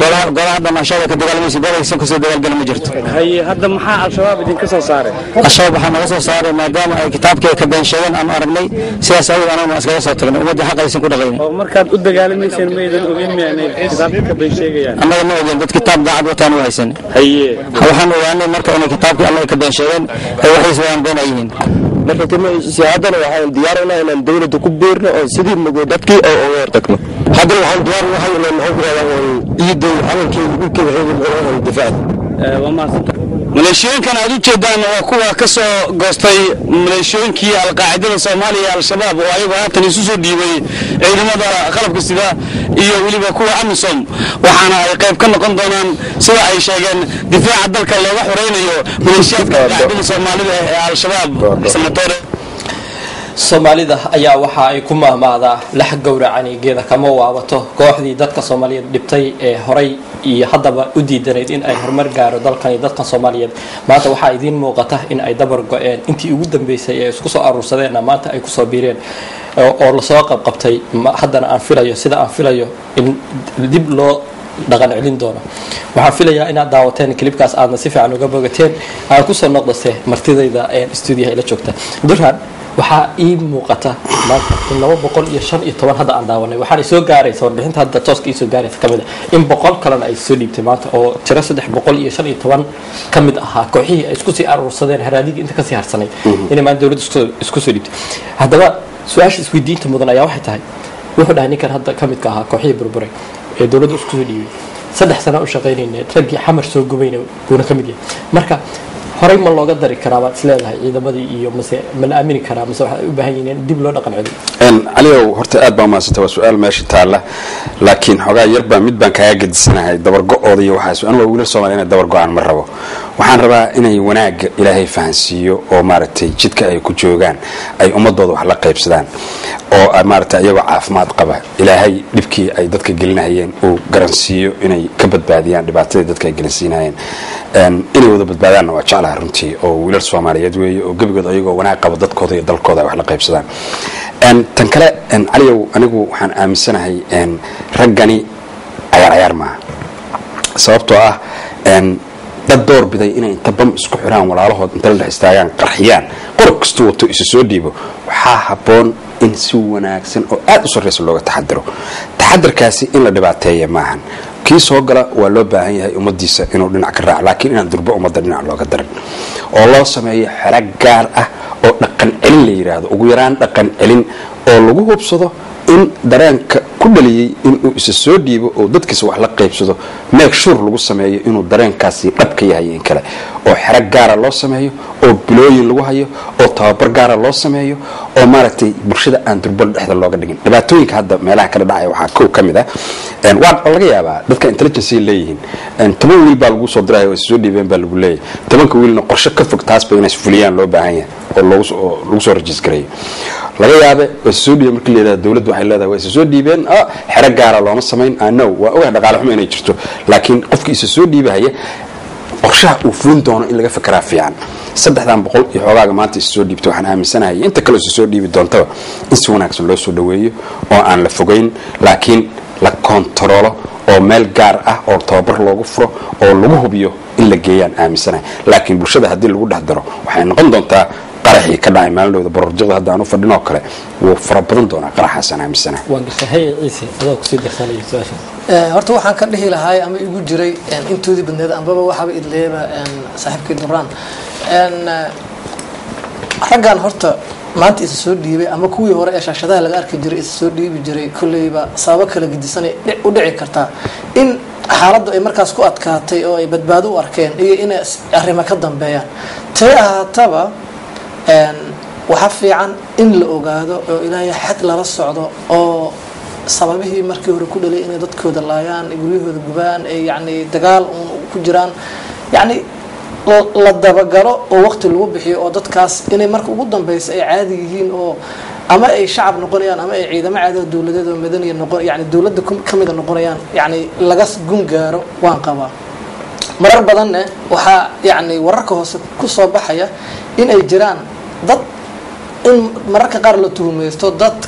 golaha dhammaanshada ka dagaalmaysa gobolkiisa ku soo dagaalgali ma jirto. haye hadda maxaa al-shabaab idinka soo saaray? al-shabaab waxaa naga soo saaray maadaama ay kitaabkii ka been sheegeen aan aragnay sidaas awgeed anaguna iskaga soo tagnay ummadda xaqaysan ku dhaqaynay. oo markaad u dagaalamaysan meedan ogeyn miyaanay kitaabka ka been sheegayaan? annaga ma ogeyn dad kitaab daacad wataan u haysan. haye waxaan ogaanay marka inay kitaabkii annaga ka been sheegeen ay waxay soo been yihiin marka siyaadana waxaan diyaarinaynaa inaan dowladda ku biirno oo sidii mugo dadkii oo uga hortagno haddana waxaan diyaar u nahay inaan maxaan ku rahdaa ciidda calankeeda dhulka waxeeda difaac waa mahadsanta maleeshiyooyinkan aad u jeedaan waa kuwa ka soo goostay maleeshiyooyinkii alqaacidada soomaaliya ee al-shabaab oo ayagu haatan isu soo dhiibay ciidamada qalabka sida iyo weliba kuwa amisom waxaana ay qayb ka noqon doonaan sida ay sheegeen difaaca dalka looga xoreynayo maleeshiyaadka alqaacidada soomaalida ee al-shabaab sanatoore soomaalida ayaa waxa ay ku maahmaadaa lax gowracani geeda kama waabato kooxdii dadka soomaaliyeed dhibtay ee horay iyo haddaba u diidanayd in ay horumar gaaro dalkan iyo dadkan soomaaliyeed maanta waxaa idiin muuqata in ay dabar go-een intii ugu dambeysay ee isku soo aruursadeenna maanta ay kusoo biireen oo lasoo qabqabtay haddana aan filayo sida aan filayo in dib loo dhaqan celin doono waxaan filayaa inaad daawateen klibkaas aadna si fiican uga bogateen aan kusoo noqdase martidayda stuudiyaha ila joogta duraan waxaa ii muuqata maanta in 215 hadda aan daawanay waxaan soo gaaraysa warbixinta hadda tooska ii soo gaaraysa kamid in 100 kalena ay soo dhiibtay maanta oo tiro 315 kamid ahaa kooxihii ay isku sii aruursadeen haraadiga inta ka sii harsanay inay maanta dawladdu isku soo dhiibtay haddaba su-aasha isweydiinta mudan ayaa waxay tahay wuxuu dhahay ninkan hadda kamid ka ahaa kooxihii burburay ee dawladdu isku soo dhiibay 3 sano u shaqeynayna raggii xamar soo gubayna buuna kamid yahay marka horay ma looga dari karaa baad isleedahay ciidamadii iyo mase ma la aamini karaa mase waxay u baahan yihiin dib loo dhaqan celiyo caliyow horta aad baa maasanta waa su-aal meesha taalla laakiin xogaa yarbaa mid baan kaaga gedisanahay dabargo-ooda iyo waxaas anu waa wiilal soomaaliya inay dabar go-aan ma rabo waxaan rabaa inay wanaagga ilaahay fahansiiyo oo maaragtay jidka ay ku joogaan ay ummadooda wax la qaybsadaan oo maaragtay iyagoo caafimaad qaba ilaahay dhibkii ay dadka gelinahayeen uu garansiiyo inay ka badbaadiyaan dhibaatadii dadka ay gelinsiinayeen inay wada badbaadaanna waa jeclaha runtii oo wiilal soomaaliyeed weeye oo gebigood ayagoo wanaag qaba dadkooda iyo dalkooda ay wax la qaybsadaan tan kale caliyow anigu waxaan aaminsanahay raggani cayaar maaha sababtoo ah dad door biday inay inta bam isku xiraan walaalahood inta la dhex istaagaan qarxiyaan qorob kastuu wato isu soo dhiibo waxaa habboon in si wanaagsan oo aad u sarreysa looga taxadiro taxadirkaasi in la dhibaateeya maahan kii soo gala waa loo baahan yahay ummadiisa inuu dhinac ka raaco laakiin inaan durbo ummadda dhinac looga darin oo loo sameeyo xerag gaar ah oo dhaqan celin la yidhaahdo ugu yaraan dhaqan celin oo lagu hubsado in dareenka ku dhaliyey inuu isa soo dhiibo oo dadkiisa wax la qaybsado meeg shur lagu sameeyo inuu dareenkaasi dhab ka yahay in kale oo xerag gaara loo sameeyo oo bilooyin lagu hayo oo tababar gaara loo sameeyo oo maaragtay bulshada aan durbal dhexda looga dhigin dhibaatooyinka hadda meelaha kala dhacaya waxaa kow ka mid ah waa laga yaabaa dadka intelligence ay leeyihiin 10 wiil baa lagu soo diray oo soo dhiibeen baa lagu leeyahay 10 wiilna qorshe ka fog taas bay inay fuliyaan loo baahan yahay oo lagu soo register laga yaabay way soo dhiibeen markii la yiraahdo dawladdu waxay leedahay way soo dhiibeen xerag gaara looma sameyn no waa ogahay dhaqaale xumo inay jirto laakiin qofkii isa soo dhiibaya qorshaha uu fulin doono in laga fikiraa fiican 300 iyo xogaaga maanta is soo dhiibto waxaan aaminsanahay inta kale is soo dhiibi doontaba in si wanaagsan loo soo dhaweeyo oo aan la fogeyn laakiin la kontaroolo oo meel gaar ah oo tababar loogu furo oo lagu hubiyo in la geeyaan aaminsanahay laakiin bulshada haddii lagu dhex daro waxay noqon doontaa qaraxii ka dhacay maalindhowda bororjada hadda aan u fadhin oo kale wuu fara badan doonaa qaraxaasaan aaminsanahay horta waxaan ka dhihi lahay ama igu jiray intoodii badneed ambaba waxaaba idleeba saaxiibkii duraan raggan horta maanta isa soo dhiibay ama kuwii hore ee shaashadaha laga arki jiray isa soo dhiibi jiray kolleyba sababo kala gedisanay u dhici kartaa in xaaladdu ay markaas ku adkaatay oo ay badbaado u arkeen iyo inay arrimo ka dambeeyaan tee ahaataba waxaa fiican in la ogaado oo ilaahay xad lala socdo oo sababihii markii hore ku dhalay inay dadkooda laayaan guryahooda gubaan ay yacni dagaal ku jiraan yacni la dabagalo oo waqti lagu bixiyo oo dadkaas inay marka ugu dambaysa ay caadi yihiin oo ama ay shacab noqonayaan ama ay ciidamo caadi oo dawladeed oo madaniya noqon yacni dawladda kamida noqonayaan yacni laga gun gaaro waan qabaa marar badanna waxaa yacni wararka hoose ku soo baxaya in ay jiraan dad in mararka qaar la tuhumeysto dad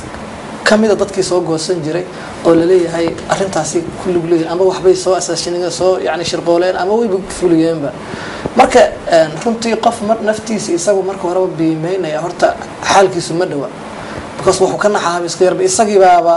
kamida dadkii soo goosan jiray oo la leeyahay arrintaasi ku lug leeyahay ama waxbay soo asaashinayeen soo yacni shirqooleen ama wayba fuliyeenba marka runtii qof naftiisa isagu marka horeba biimeynaya horta xaalkiisu ma dhawa because wuxuu ka naxaaba iska yarba isagii baaba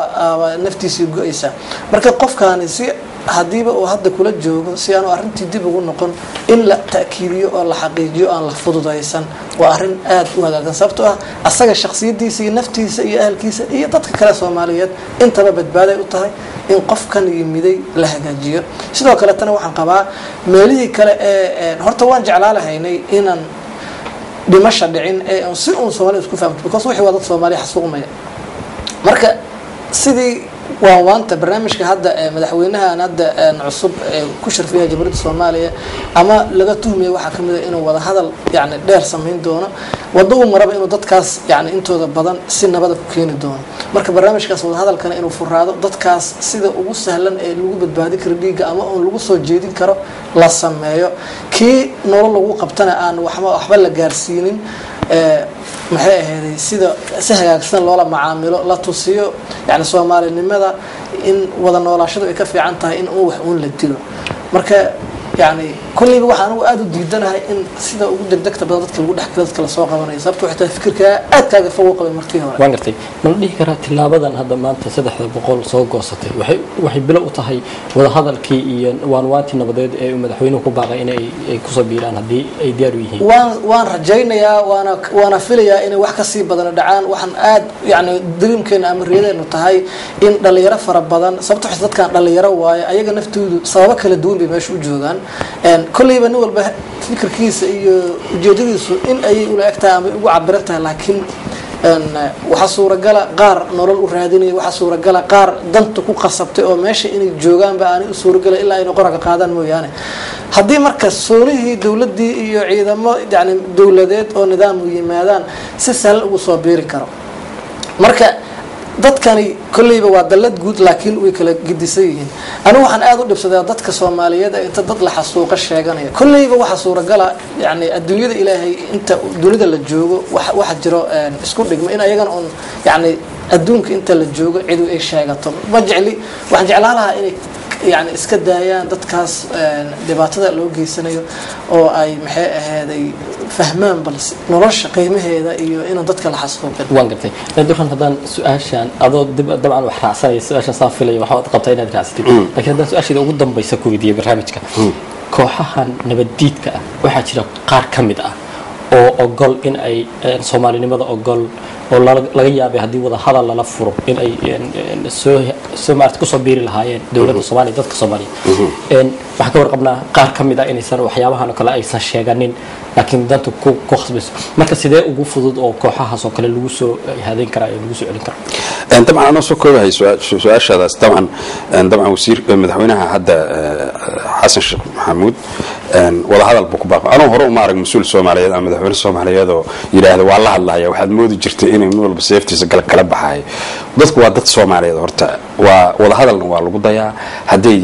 naftiisii go-aysa marka qofkaani si hadiiba uu hadda kula joogo si aanu arrintii dib ugu noqon in la ta'kiidiyo oo la xaqiijiyo aan la fududaysan waa arrin aad u hagaagsan sababtoo ah asaga shakhsiyadiisa iyo naftiisa iyo ahalkiisa iyo dadka kale Soomaaliyeed intaba badbaaday u tahay in qofkan yimiday la hagaajiyo sidoo kale tan waxaan qabaa meelihii kale ee horta waan jeclaalahaynay inaan dhimasha dhicin ee si uu Soomaaliya isku fahmo because wixii wada Soomaaliya xasuuqmaya marka sidii waanta barnaamijka hadda madaxweynaha hadda cusub ku sharfiyay Jamhuuriyadda Soomaaliya ama laga tuhmay waxa kamid ah inuu wada hadal yaani dheer sameyn doono wada uu maraba inuu dadkaas yaani intooda badan si nabad ku keeni doono marka barnaamijkaas wada hadalkana inuu furaado dadkaas sida ugu sahlan ee lagu badbaadi karo dhiiga ama oo lagu soo jeedin karo la sameeyo kii nolol lagu qabtana aan waxba la gaarsiinin maxay ahayd sida si hagaagsan loola macaamilo la tusiyo yaani Soomaalinimada in wada noolaashadu ay ka fiican tahay in uu wax uun la dilo marka يعني كل اللي واحد أنا قاعد يدينا هاي إن سيدا وجود الدكتور بدأت كل واحد كذا كلا سواق وانا يصبت وحتى فكر كأكاد فوق المرتين وان قرتي من اللي كرهت لا بدن هذا ما أنت سدح بقول سوق قصتي وحي بلا وطهي وهذا هذا الكي وانواتي نبضد ومدحوينه كباقي إن أي كوسبيران هذي أي ديارويه وان رجينا يا وانا فيليا إن واحد كسيب بدن دعان واحد قاعد يعني دريم كان أمر ريده إنه تهاي إن اللي يرى فرب بدن صبت حسيت كان اللي يرى واي أيجا نفتو سواق كل بمش وجودان كل يبقى نقول فكر كيس جديد إن أي ولا أكتر وعبرتها لكن وحصور رجلا قار نور الأوراديني وحصور رجلا قار دنت كو قصبت أو ماشي إن الجوجان بقى أنا صور رجلا إلا إنه قرق قادن مو يعني هذه مركز سوري دولة دي يعيد ما يعني دولتات أو نظام ويمادان سهل وصابير كرم مركز dadkani kulliba waa dalad guud laakiin way kala gidisayeen anu waxaan aad u dhibsaday dadka Soomaaliyeed inta dad la xasuuqa sheeganaya kulliba waxa suuragal ah yani adduunyada Ilaahay inta dunida la joogo waxa jiro isku dhigma in ayagan on yani adduunka inta la joogo cid ay sheegato ma jecli waxaan jeclaalaha in يعني iska daayaan dadkaas dhibaatada loo geysanayo oo ay maxay ahaaday fahmaan bal nolosha qiimaheeda iyo in dadka la xasuuqin waan gartay dadkan hadan su'aashan adoo dabcan wax raacsanay su'aasha saafilay waxa aad qabtay inaad raacsato laakiin hadan su'aashida ugu dambaysa ku weydiiyay barnaamijka kooxahan nabadiidka ah waxa jira qaar kamid ah oo ogol in ay Soomaalinimada ogol oo laga yaabay hadii wada hadal la furo in ay soo maartay ku soo biiri lahaayeen dawladda Soomaaliya dadka Soomaaliya waxa ka warqabnaa qaar kamid ah inaysan waxyaabahan kale aysan sheeganin laakiin dantu ku khasbayso marka sidee ugu fudud oo kooxahaas oo kale lagu soo hadeyn karaa lagu soo celin karaa طبعا انا سو كوباي سؤال طبعا وزير مدحوينها هذا حسن الشيخ محمود ولا هذا البقباق انا هرو ما ارق مسؤول Soomaaliyeed ama madaxweyne Soomaaliyeed oo yiraahdo waa la hadlaaya waxaad moodi jirtay inay mid walba safetyisa kala baxay dadku waa dad Soomaaliyeed horta waa wada hadalna waa lagu dayaa hadii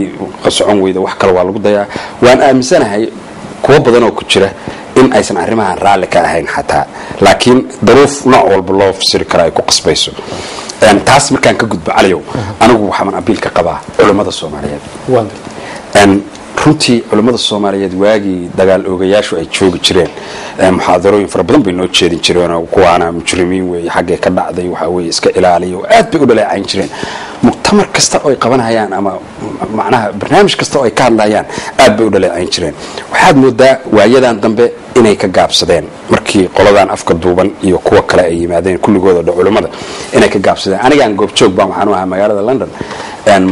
qasocon weyda wax kale waa lagu dayaa waan aaminsanahay kuwa badan oo ku jira in aysan arrimahan raali ka ahayn xataa laakiin daruuf nooc walba loo fasiri karaa ay ku qasbayso taas markaan ka gudbo caliyow anigu waxaan abiilka qabaa culimada Soomaaliyeed runtii culimada Soomaaliyeed waagi dagaal oogayaashu ay joogi jireen muxaadarooyin fara badan bay noo jeedin jireen oo kuwaana mujrimiin way xagee ka dhacday waxa way iska ilaaliyo aad bay u dhaleecayn jireen muktamar kasta oo ay qabanayaan ama macnaha barnaamij kasta oo ay ka hadlayaan aad bay u dhaleecayn jireen waxaad moodaa waayadan dambe inay ka gaabsadeen markii qoladan afka duuban iyo kuwa kale ay yimaadeen kulligooda culimada inay ka gaabsadeen anigaan goob joog baan waxaan u ahaa magaalada London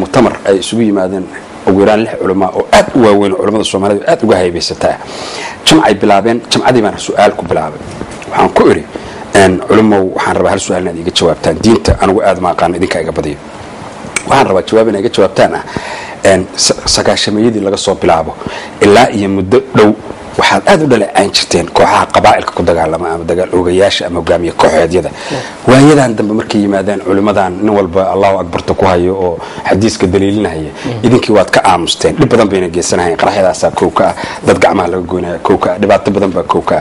muktamar ay isugu yimaadeen وغيران لح علماء وأد وين علماء الصوماليين أد وجاهي بيستاه جمعي بلابين جمعي ما سؤالكم بلابين وحن كوري أن علماء وحن ربع هالسؤال نادي قد جوابتان دينته أنا وأد ما قان إذن كأجا بدي وحن ربع جوابنا قد جوابتانا أن سكاش ميدي اللي قصوا بلابه إلا يمد لو waxaad aad u dhaleecayn jirteen kooxaha qabaa'ilka ku dagaalama ama dagaal oogayaasha ama hogaamiye kooxeedyada waayadan dambe markay yimaadaan culimadan nin walba Allahu akbar ku hayo oo xadiiska daliilinaya idinkii waad ka aamusteen dib badan bayna geesanayeen qaraxyadaas kooka dad gacmaha laga goynaya kooka dhibaato badan baa kooka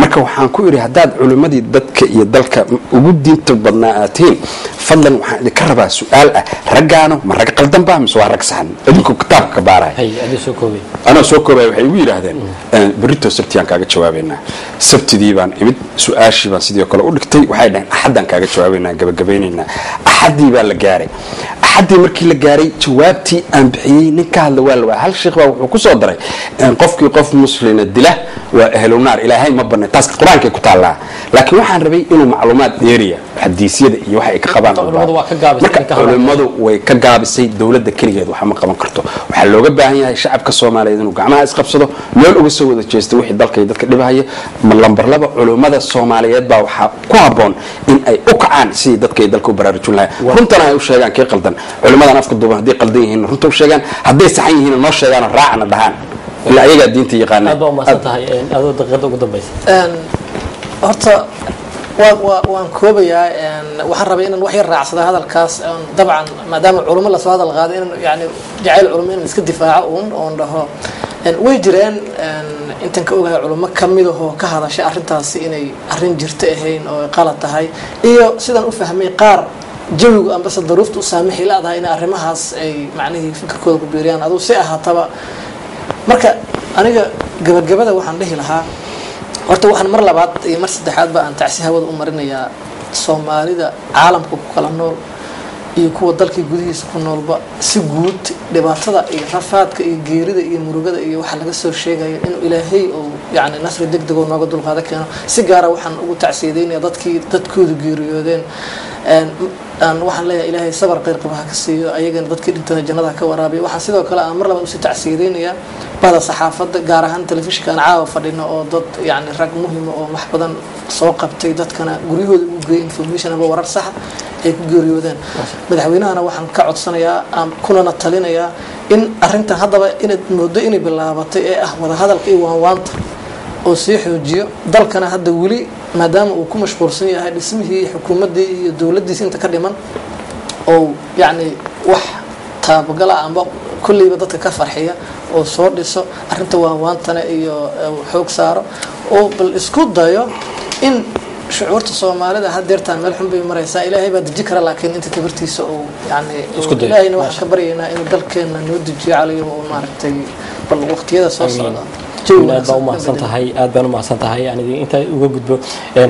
marka waxaan ku iri hadaad culimadii dadka iyo dalka ugu diinta badnaatiin fadlan waxaan ka rabaa su'aal ah ragaano ma rag qaldan baa mise waa rag saxan idinku kitaabka baaray ana soo koobay waxay ugu yiraahdeen بريتو سبتيان كاجا جوابينا سبتدي بان إمد سؤاشي بان سيديو كلا أولكتي وحيدا أحدان كاجا جوابينا جبينينا أحدي بان لجاري axaddii markii la gaaray jawaabtii aan bixiyey nin ka hadla waa la waayay hal sheekh baa wuxuu ku soo daray qofkii qof muslina dila waa ahlu naar ilaahay ma banay taas quraanka ku taala laakiin waxaan rabay inuu macluumaad dheeriya xadiisyada iyo waxa ay ka qabaan culimadu way ka gaabisay dawladda kaligeed waxa ma qaban karto waxa looga baahan yahay shacabka Soomaaliyeed inuu gacmaha isqabsado meel uga soo wada jeesto wixii dalka iyo dadka dhibahaya lambar laba culimada Soomaaliyeed baa waxa ku haboon in ay u kacaan si dadka ay dalka u baraarujin lahaayeen runtana ay u sheegaan kee qaldan culimadan afka duuban hadii qaldan yihiin runta u sheegaan hadday saxan yihiin noo sheegaan raacna dhahaan ilaa ayaga diinta yaqaan aad ma tahay adoo daqiiqada ugu dambaysa horta waan koobayaa waxaan rabay inaan wax yar raacsado hadalkaas dabcan maadaama culimo la soo hadal qaaday in yani jacayl culimo in iska difaaco oon dhaho way jireen intan ka ogahay culimo kamid ah oo ka hadashay arintaasi inay arin jirta ahayn oo qalad tahay iyo sidaan u fahmay qaar jawigu amba sadaruufta u saamixi laadahay in arrimahaas ay macnaheedu fikirkooda ku biiriyaan adoo si ahaataba marka aniga gabagabada waxaan dhihi lahaa horta waxaan mar labaad iyo mar saddexaad ba aan tacsi hawada u marinayaa Soomaalida caalamka ku kala nool iyo kuwa dalkii gudihiisa ku noolba si guud dhibaatada iyo rafaadka iyo geerida iyo murugada iyo waxa laga soo sheegayo in Ilaahay oo yaani nasri degdeg oo nooga dulqaada keeno si gaar ah waxaan ugu tacsiideynaa dadkooda geeriyoodeen aan waxaan leeyahay Ilaahay sabar qeyr qabaha ka siiyo ayagana dadkii dhintana jannada ka waraabiyo waxaan sidoo kale aan mar labaad u sii tacsiideynaa bada saxaafadda gaar ahaan telefishinka caawa fadhino oo dad yaani rag muhiim oo wax badan soo qabtay dadkana guriyahooda u geeyay information ama warar sax ay ku geeriyoodeen madaxweynahana waxaan ka codsanayaa kuna talinayaa in arintan hadaba inay moodo inay bilaabatay ee ah wada hadalka iyo waanwaanta oo sii xoojiyo dalkana hadda wali maadaama uu ku mashquulsan yahay dhismihii xukuumadii iyo dawladdiisa inta ka dhiman oo yaani wax taabagala amba kulliba dadka ka farxiya oo soo dhiso arinta waanwaantana iyo xoog saaro oo bal isku dayo in shucuurta Soomaalida hadeertaan meel xun bay maraysaa Ilaahay baa diji kara laakiin inta tabartiisa oo yaani Ilaahayna waxa ka baryeynaa in dalkeena noo dijiyo caliyo oo maaragtay bal waqtiyada soo socda aad baan u mahadsantahay yani inta uga gudbo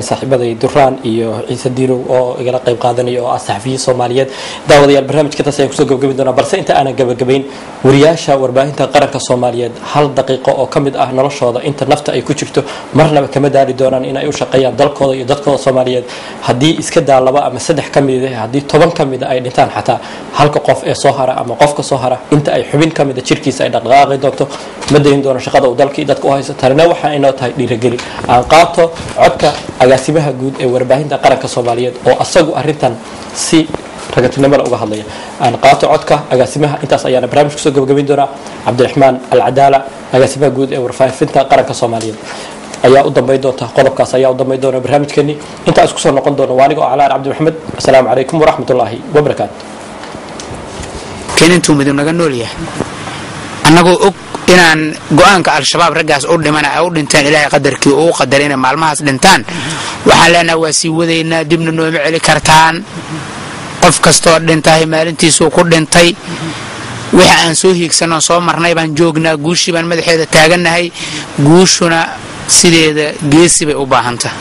saaxiibaday Durraan iyo Ciise Diirow oo igala qayb qaadanaya oo ah saxafiyiin Soomaaliyeed daawadayaal barnaamijka taas ayaan kusoo gabagabayn doonaa balse inta aanan gabagabayn wariyaasha warbaahinta qaranka Soomaaliyeed hal daqiiqo oo kamid ah noloshooda inta nafta ay ku jirto marnaba kama daali doonaan in ay u shaqeeyaan dalkooda iyo dadkooda Soomaaliyeed haddii iska daa laba ama saddex kamid ah haddii 10 kamid ay dhintaan xataa halka qof ee soo hara ama qofka soo hara inta ay xubin kamid ah jirkiisa ay dhaqaaqay doonto ma dayn doono shaqada uu dalka dadku haysto tarina waxa inoo tahay dhiirigeli aan qaato codka agaasimaha guud ee warbaahinta qaranka Soomaaliyeed oo asagu arintan si ragatinimo uga hadlaya aan qaato codka agaasimaha intaas ayaana barnaamijka soo gabagabayn doona Cabdiraxmaan Al-Cadaala agaasimaha guud ee warbaahinta qaranka Soomaaliyeed ayaa u dambeyn doonta qodobkaas ayaa u dambeyn doona barnaamijkeeni intaas ku soo noqon doona waaniga oo Calaar Cabdi Maxamed assalaamu calaykum wa rahmatullaahi wa barakaatuh keenintu midna naga nool yahay annagoo og inaan go'aanka al-shabaab raggaas u dhimanaa u dhintaan Ilaahay qadarkii uu qadarina maalmahaas dhintaan waxaan leenahay waa sii wadaynaa dibna nooma celi kartaan qof kastoo dhintay maalintiisu ku dhintay waxa aan soo hiigsano soo marnay baan joognaa guushii baan madaxeeda taaganahay guushuna sideeda geesi bay u baahan tahay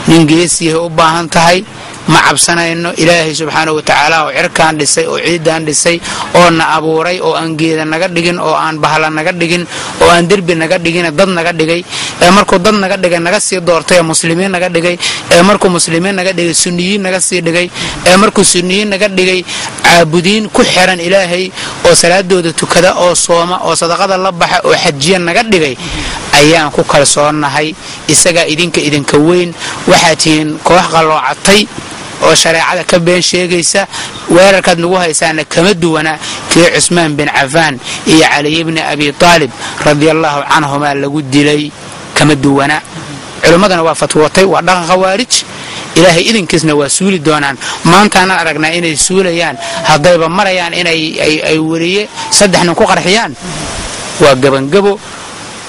nin geesi u baahan tahay ma cabsanayno Ilaahay subhanahu wa ta'ala oo cirkaan dhisay oo ciidan dhisay oo na abuuray oo aan geeda naga dhigin oo aan bahla naga dhigin oo aan dirbi naga dhigin dad naga dhigay ee markuu dad naga dhigay naga sii doortay muslimiin naga dhigay ee markuu muslimiin naga dhigay sunniyiin naga sii dhigay ee markuu sunniyiin naga dhigay caabudiin ku xiran Ilaahay oo salaadooda tukada oo sooma oo sadaqada la baxa oo xajiyan naga dhigay ayaan ku kalsoonahay isaga idinka weyn waxa tiin koox qaloocatay oo shariicada ka been sheegaysa weerarkaad nagu haysaana kama duwana kii Usmaan bin Affan iyo Ali ibn Abi Talib radiyallahu anhuma lagu dilay kama duwana culimadana waa fatwootay waa dhaqan khawaarij Ilaahay idinkiisna waa suuli doonaan maanta aan aragnaa inay suulayaan hadayba marayaan inay ay wariye saddexna ku qarxiyaan waa gabangabo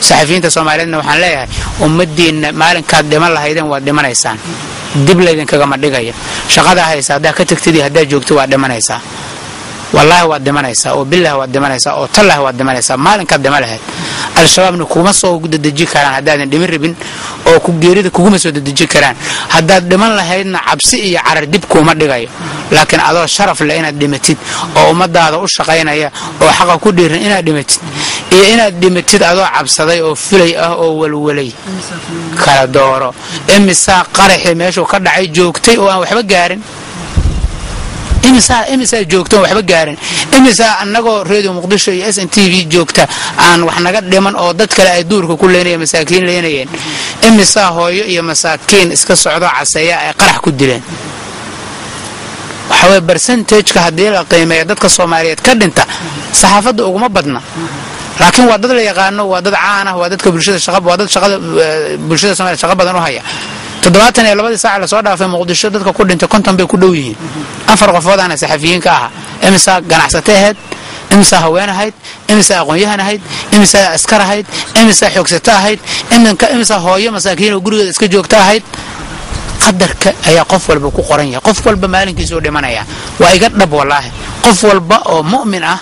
saxafiyiinta Soomaaliyeedna waxaan leeyahay ummadeena maalinkaad dhiman lahaydeen waa dhimanaysaan dib leedin kaga ma dhigaya shaqada haysa hadaa ka tagtidii hadaa joogto waa dhimanaysaa wallahi waa dhimanaysaa oo billahi waa dhimanaysaa oo tallahi waa dhimanaysaa maalinka dhimalahayd al-shabaabna kuma soo gudadeji karaan hadaan dhimin ribin oo ku geerida kuguma soo dedeji karaan haddaad dhiman lahaydna cabsi iyo carar dib kuuma dhigayo laakiin adoo sharaf leh inaad dhimatid oo ummadaada u shaqaynaya oo xaqa ku dhiiran inaad dhimatid iyo inaad dhimatid adoo cabsaday oo fulay ah oo walwalay kala dooro imisa qaraxi meeshuu ka dhacay joogtay oo aan waxba gaarin imisa joogto waxba gaarin imisa annagoo Radio Muqdisho iyo SNTV joogta aan wax naga dhiman oo dad kale ay duurka ku leenayeen masaakiin leenayeen imisa hooyo iyo masaakiin iska socdo casaya ay qarax ku dileen waxa percentage-ka hadii la qiimeeyo dadka Soomaaliyeed ka dhinta saxaafadda uguma badna laakiin waa dad la yaqaano waa dad caan ah waa dadka bulshada shaqada bulshada Soomaaliyeed shaqo badan u haya 72 saac la soo dhaafay Muqdisho dadka ku dhintay konton bay ku dhow yihiin afar qofood aan saxafiyiin ka ah imisa ganacsateed imisa haweenahayd imisa aqoon-yahanahayd imisa askarahayd imisa xogsatahayd imisa hooyo masaakiin oo gurigeeda iska joogta ahayd qadarka ayaa qof walba ku qoran yahay qof walba maalinkiisa oo dhimanaya waa iga dhab wallahi qof walba oo mu'min ah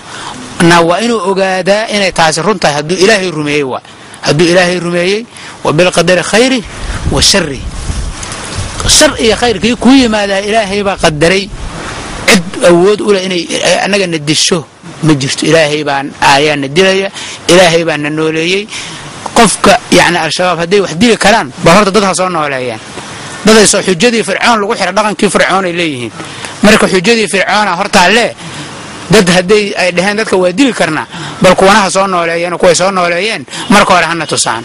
waa inuu ogaadaa inay taasi runtahay hadduu Ilaahay rumeeyay hadduu Ilaahay rumeeyay wa bil qadari khayri wa sharri شر يا خير كي كوي ما لا إلهي بقدري عد أود ولا إني أنا جن ندشوا مجرت إلهي بان آيان الدلية إلهي بان النولي قفك يعني الشباب هدي وحدي كلام بهرت ضدها صارنا ولا يعني ضد يسوي حجدي فرعون لو حر دقن كيف فرعون إليهن مركو حجدي فرعون هرت عليه ضد هدي دهان ضدك ودي كرنا بل كونها صارنا ولا يعني كوي صارنا ولا يعني مركو رهنا تصان